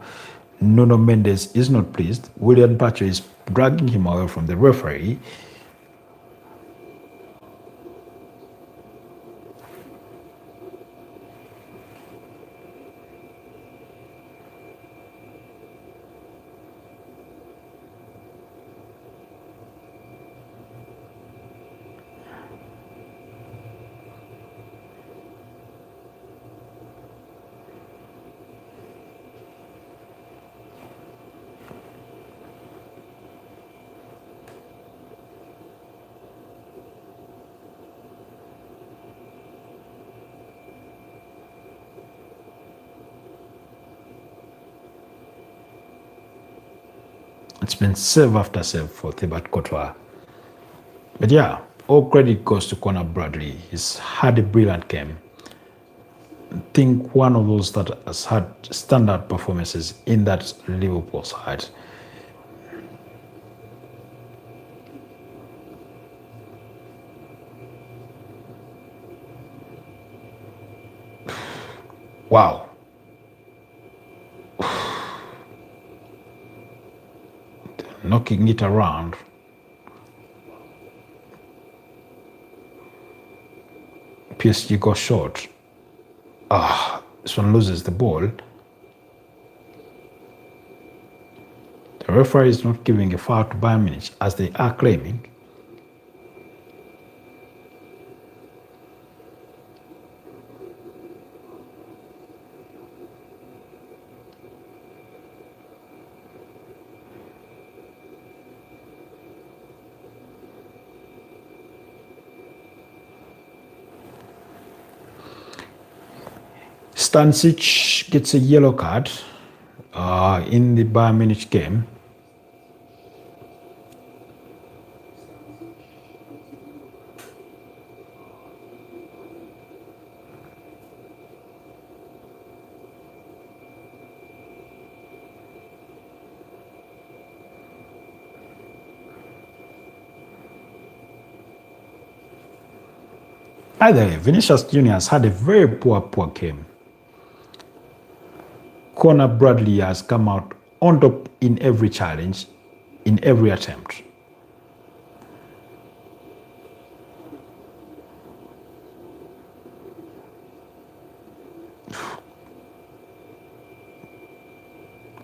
Nuno Mendes is not pleased. William Pacho is dragging him away from the referee. It's been save after save for Thibaut Courtois. But yeah, all credit goes to Conor Bradley. He's had a brilliant game. I think one of those that has had standout performances in that Liverpool side. Wow. Knocking it around. PSG got short. This one loses the ball. The referee is not giving a foul to Bayern Munich as they are claiming. Stanisic gets a yellow card in the Bayern Munich game. Either way, Vinicius Jr. has had a very poor game. Conor Bradley has come out on top in every challenge, in every attempt.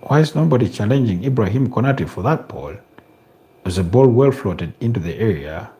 Why is nobody challenging Ibrahim Konate for that ball? There's a ball well floated into the area.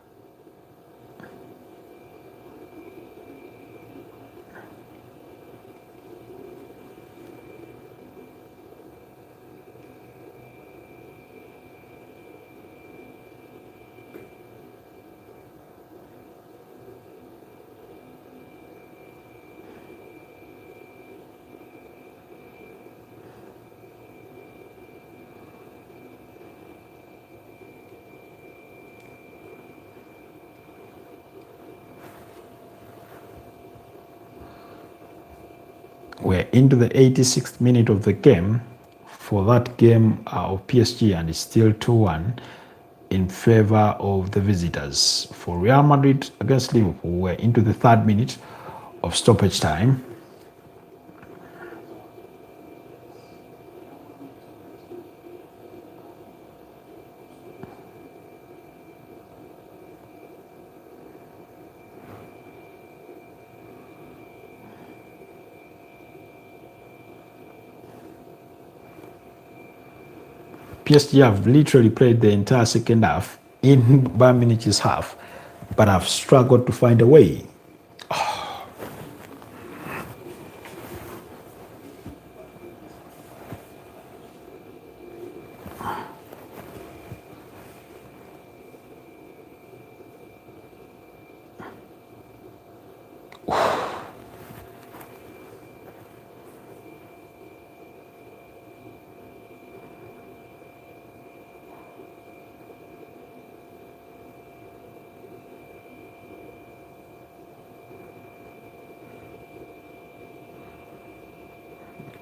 We're into the 86th minute of the game for that game of PSG, and it's still 2-1 in favor of the visitors. For Real Madrid against Liverpool, we're into the 3rd minute of stoppage time. PSG have literally played the entire second half in Bayern Munich's half, but have struggled to find a way.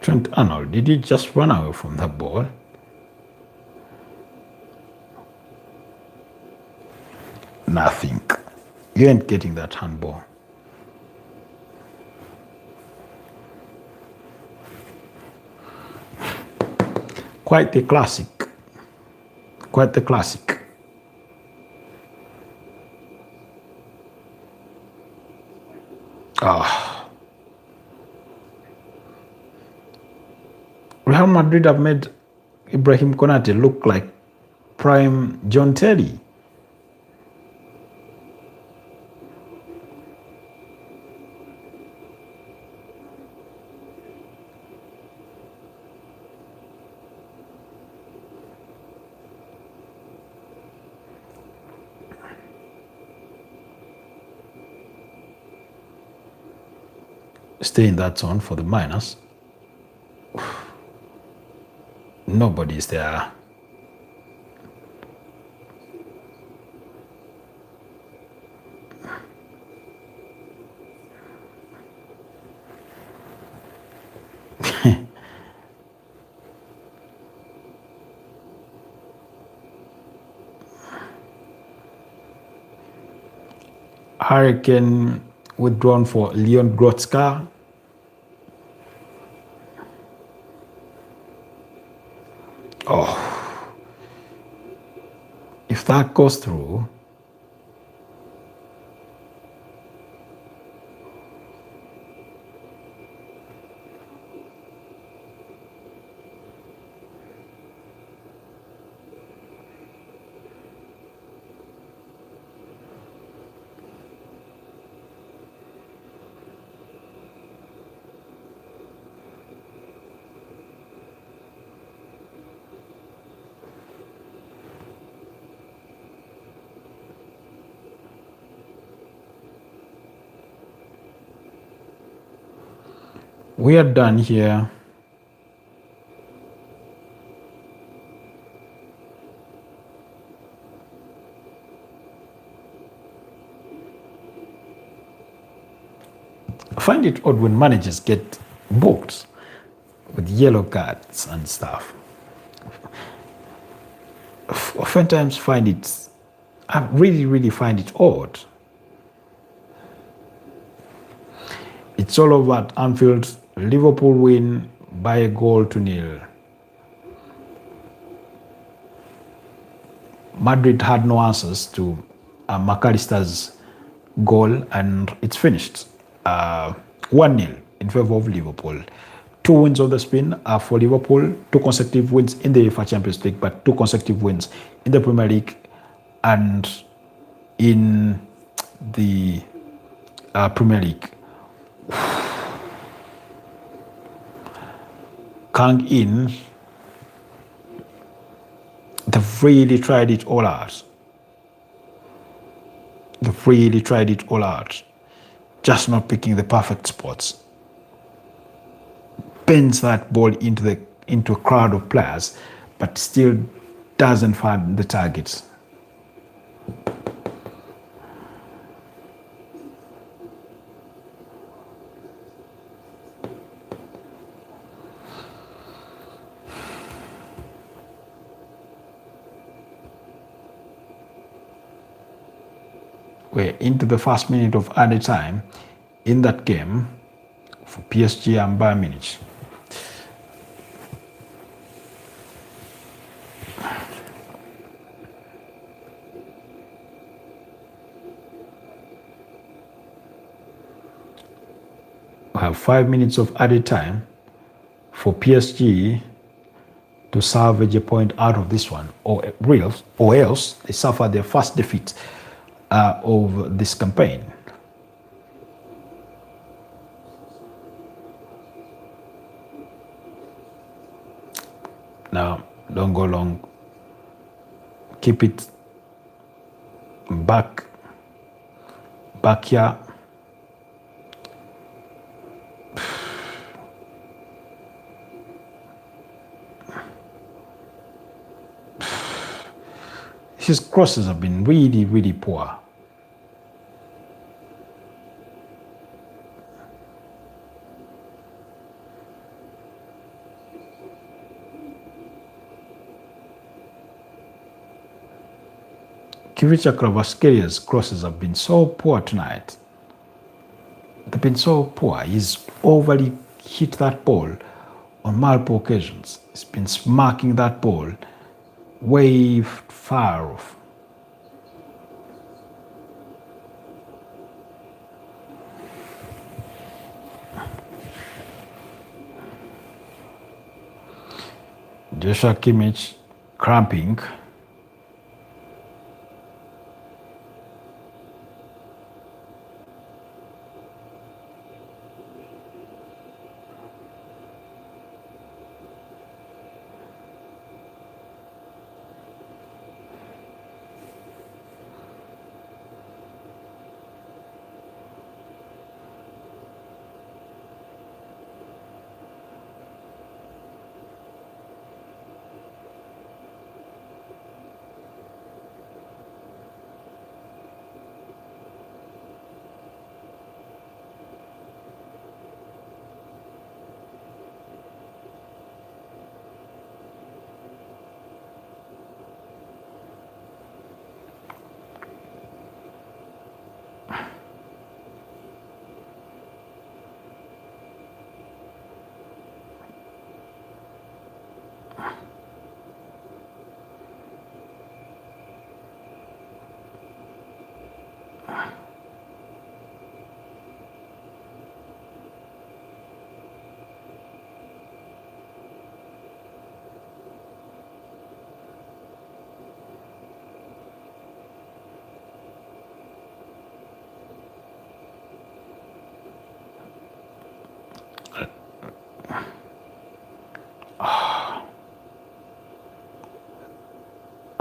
Trent Arnold, did he just run away from that ball? Nothing. You ain't getting that handball. Quite the classic. Quite the classic. Real Madrid have made Ibrahim Konate look like prime John Terry. Stay in that zone for the minors. Nobody's there. Hurricane withdrawn for Leon Goretzka. If that goes through, we are done here. I find it odd when managers get booked with yellow cards and stuff. Oftentimes I really find it odd. It's all over at Anfield. Liverpool win by 1-0. Madrid had no answers to McAllister's goal, and it's finished 1-0 in favor of Liverpool. 2 wins on the spin for Liverpool, 2 consecutive wins in the UEFA Champions League, but 2 consecutive wins in the Premier League and in the Premier League. Kang In, they've really tried it all out. They've really tried it all out. Just not picking the perfect spots. Bends that ball into a crowd of players, but still doesn't find the targets. We're into the first minute of added time in that game for PSG and Bayern Munich. We have 5 minutes of added time for PSG to salvage a point out of this one, or else they suffer their first defeat of this campaign. Now, don't go long. Keep it back here. His crosses have been really, really poor. Kivicha Kvaratskhelia crosses have been so poor tonight. They've been so poor. He's overly hit that ball on multiple occasions. He's been smacking that ball way far off. Joshua Kimmich cramping.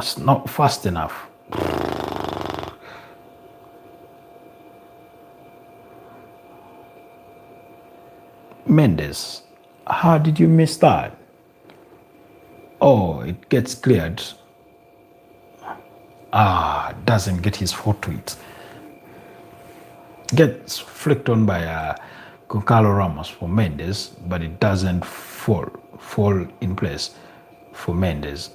It's not fast enough. Mendes, how did you miss that? Oh, it gets cleared. Doesn't get his foot to it. Gets flicked on by Goncalo Ramos for Mendes, but it doesn't fall in place for Mendes.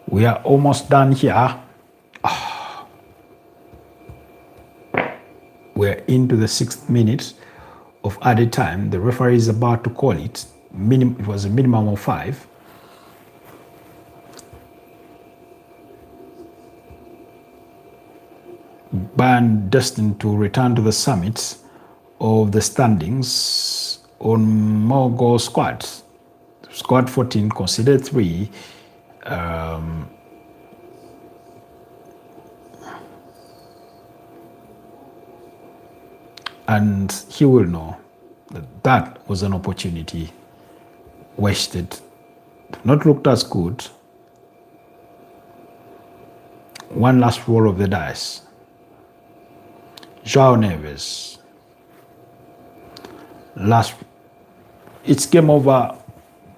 We are almost done here. into the 6th minute of added time. The referee is about to call it. It was a minimum of 5. Bayern destined to return to the summit of the standings on more goal squad. Squad 14 conceded 3. And he will know that that was an opportunity wasted. Not looked as good. One last roll of the dice. João Neves. It's game over.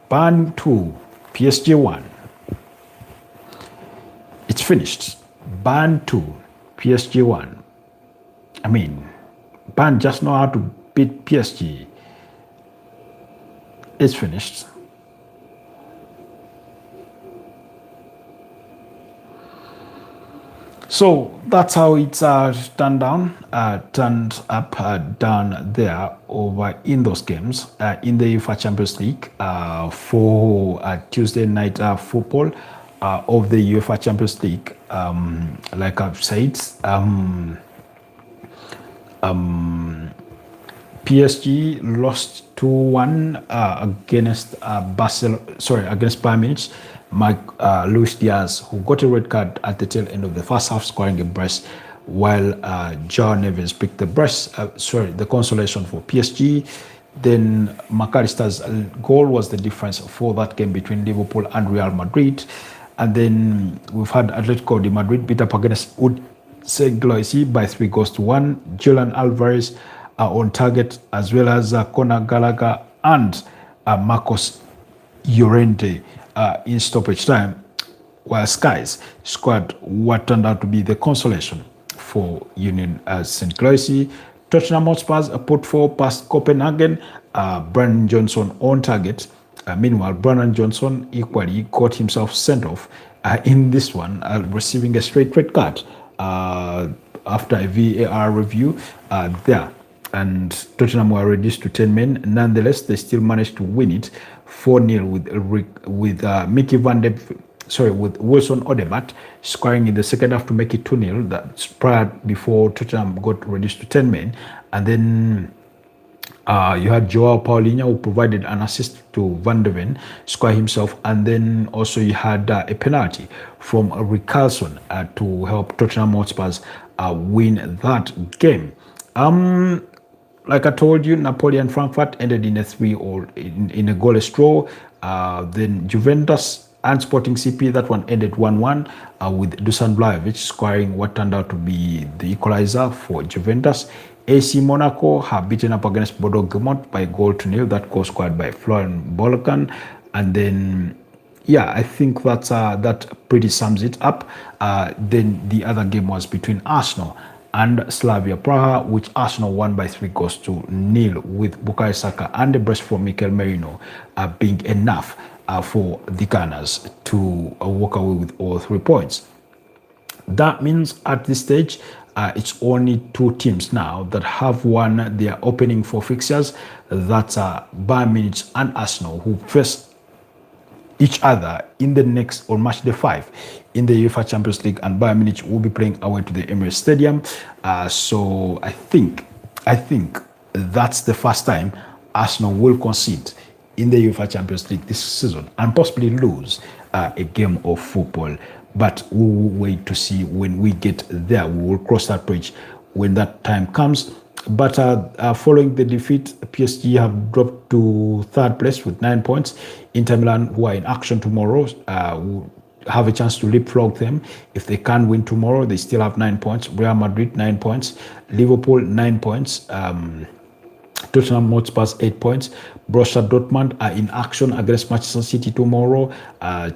Bayern 2, PSG 1. It's finished. Bayern 2, PSG 1. I mean, Bayern just know how to beat PSG. It's finished. So that's how it's turned up, down there over in those games in the UEFA Champions League for Tuesday night football of the UEFA Champions League. Like I've said, PSG lost 2-1 against against Bayern Munich. Luis Diaz, who got a red card at the tail end of the first half, scoring a brace, while João Neves picked the consolation for PSG. Then McAllister's goal was the difference for that game between Liverpool and Real Madrid. And then we've had Atletico de Madrid beat up against UCL by 3-1. Julian Alvarez on target, as well as Conor Gallagher and Marcos Llorente in stoppage time, while Sky's scored what turned out to be the consolation for Union St. Cloisy. Tottenham Hotspurs put 4 past Copenhagen. Brandon Johnson on target. Meanwhile, Brandon Johnson equally got himself sent off in this one, receiving a straight red card after a VAR review there. And Tottenham were reduced to 10 men. Nonetheless, they still managed to win it 4-0 with with Wilson Odegaard scoring in the second half to make it 2-0. That's prior before Tottenham got reduced to 10 men. And then you had Joao Paulinho, who provided an assist to Van de Ven, score himself. And then also you had a penalty from Richarlison to help Tottenham Hotspurs win that game. Like I told you, Napoli and Frankfurt ended in a 3-3 in a goalless draw. Then Juventus and Sporting CP, that one ended 1-1 with Dusan Vlahovic scoring what turned out to be the equalizer for Juventus. AC Monaco have beaten up against Bordeaux Gimont by 1-0. That goal scored by Florian Bolkan. And then, yeah, I think that pretty sums it up. Then the other game was between Arsenal and Slavia Praha, which Arsenal won by 3-0, with Bukayo Saka and the brace for Mikel Merino being enough for the Gunners to walk away with all 3 points. That means at this stage, it's only 2 teams now that have won their opening 4 fixtures. That's Bayern Munich and Arsenal, who face each other in the next or match day 5 in the UEFA Champions League, and Bayern Munich will be playing away to the Emirates Stadium. So I think that's the first time Arsenal will concede in the UEFA Champions League this season and possibly lose a game of football. But we will wait to see when we get there. We will cross that bridge when that time comes. But following the defeat, PSG have dropped to 3rd place with 9 points. Inter Milan, who are in action tomorrow, will have a chance to leapfrog them. If they can't win tomorrow, they still have 9 points. Real Madrid, 9 points. Liverpool, 9 points. Tottenham Hotspur 8 points. Borussia Dortmund are in action against Manchester City tomorrow.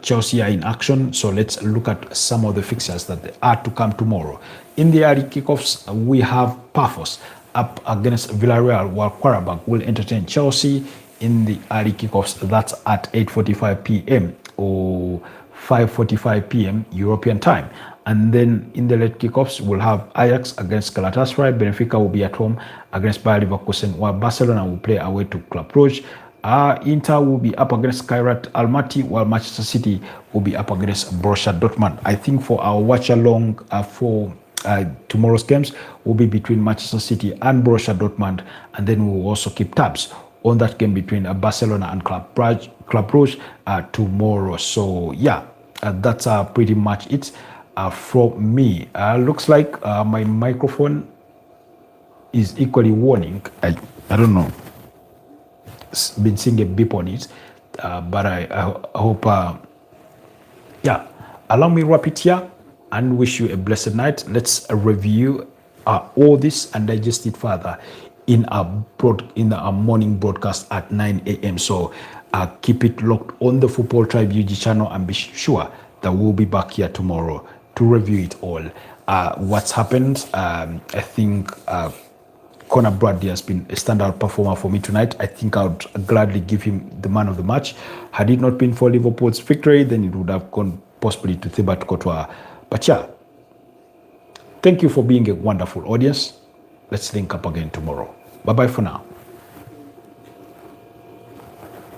Chelsea are in action. So let's look at some of the fixtures that are to come tomorrow. In the early kickoffs, we have Pafos up against Villarreal, while Qarabag will entertain Chelsea in the early kickoffs. That's at 8:45 p.m. or 5:45 p.m. European time. And then in the late kickoffs, we'll have Ajax against Galatasaray. Benfica will be at home against Bayer Leverkusen, while Barcelona will play away to Club Brugge. Inter will be up against Kairat Almaty, while Manchester City will be up against Borussia Dortmund. I think for our watch along for tomorrow's games will be between Manchester City and Borussia Dortmund, and then we will also keep tabs on that game between Barcelona and Club Brugge tomorrow. So yeah, that's pretty much it from me. Looks like my microphone is equally warning. I don't know. Been seeing a beep on it, but I hope. Yeah, allow me wrap it here and wish you a blessed night. Let's review all this and digest it further in our morning broadcast at 9 a.m. So keep it locked on the Football Tribe UG channel and be sure that we'll be back here tomorrow to review it all. What's happened? I think Conor Bradley has been a standout performer for me tonight. I think I would gladly give him the man of the match. Had it not been for Liverpool's victory, then it would have gone possibly to Thibaut Courtois. But yeah, thank you for being a wonderful audience. Let's link up again tomorrow. Bye-bye for now.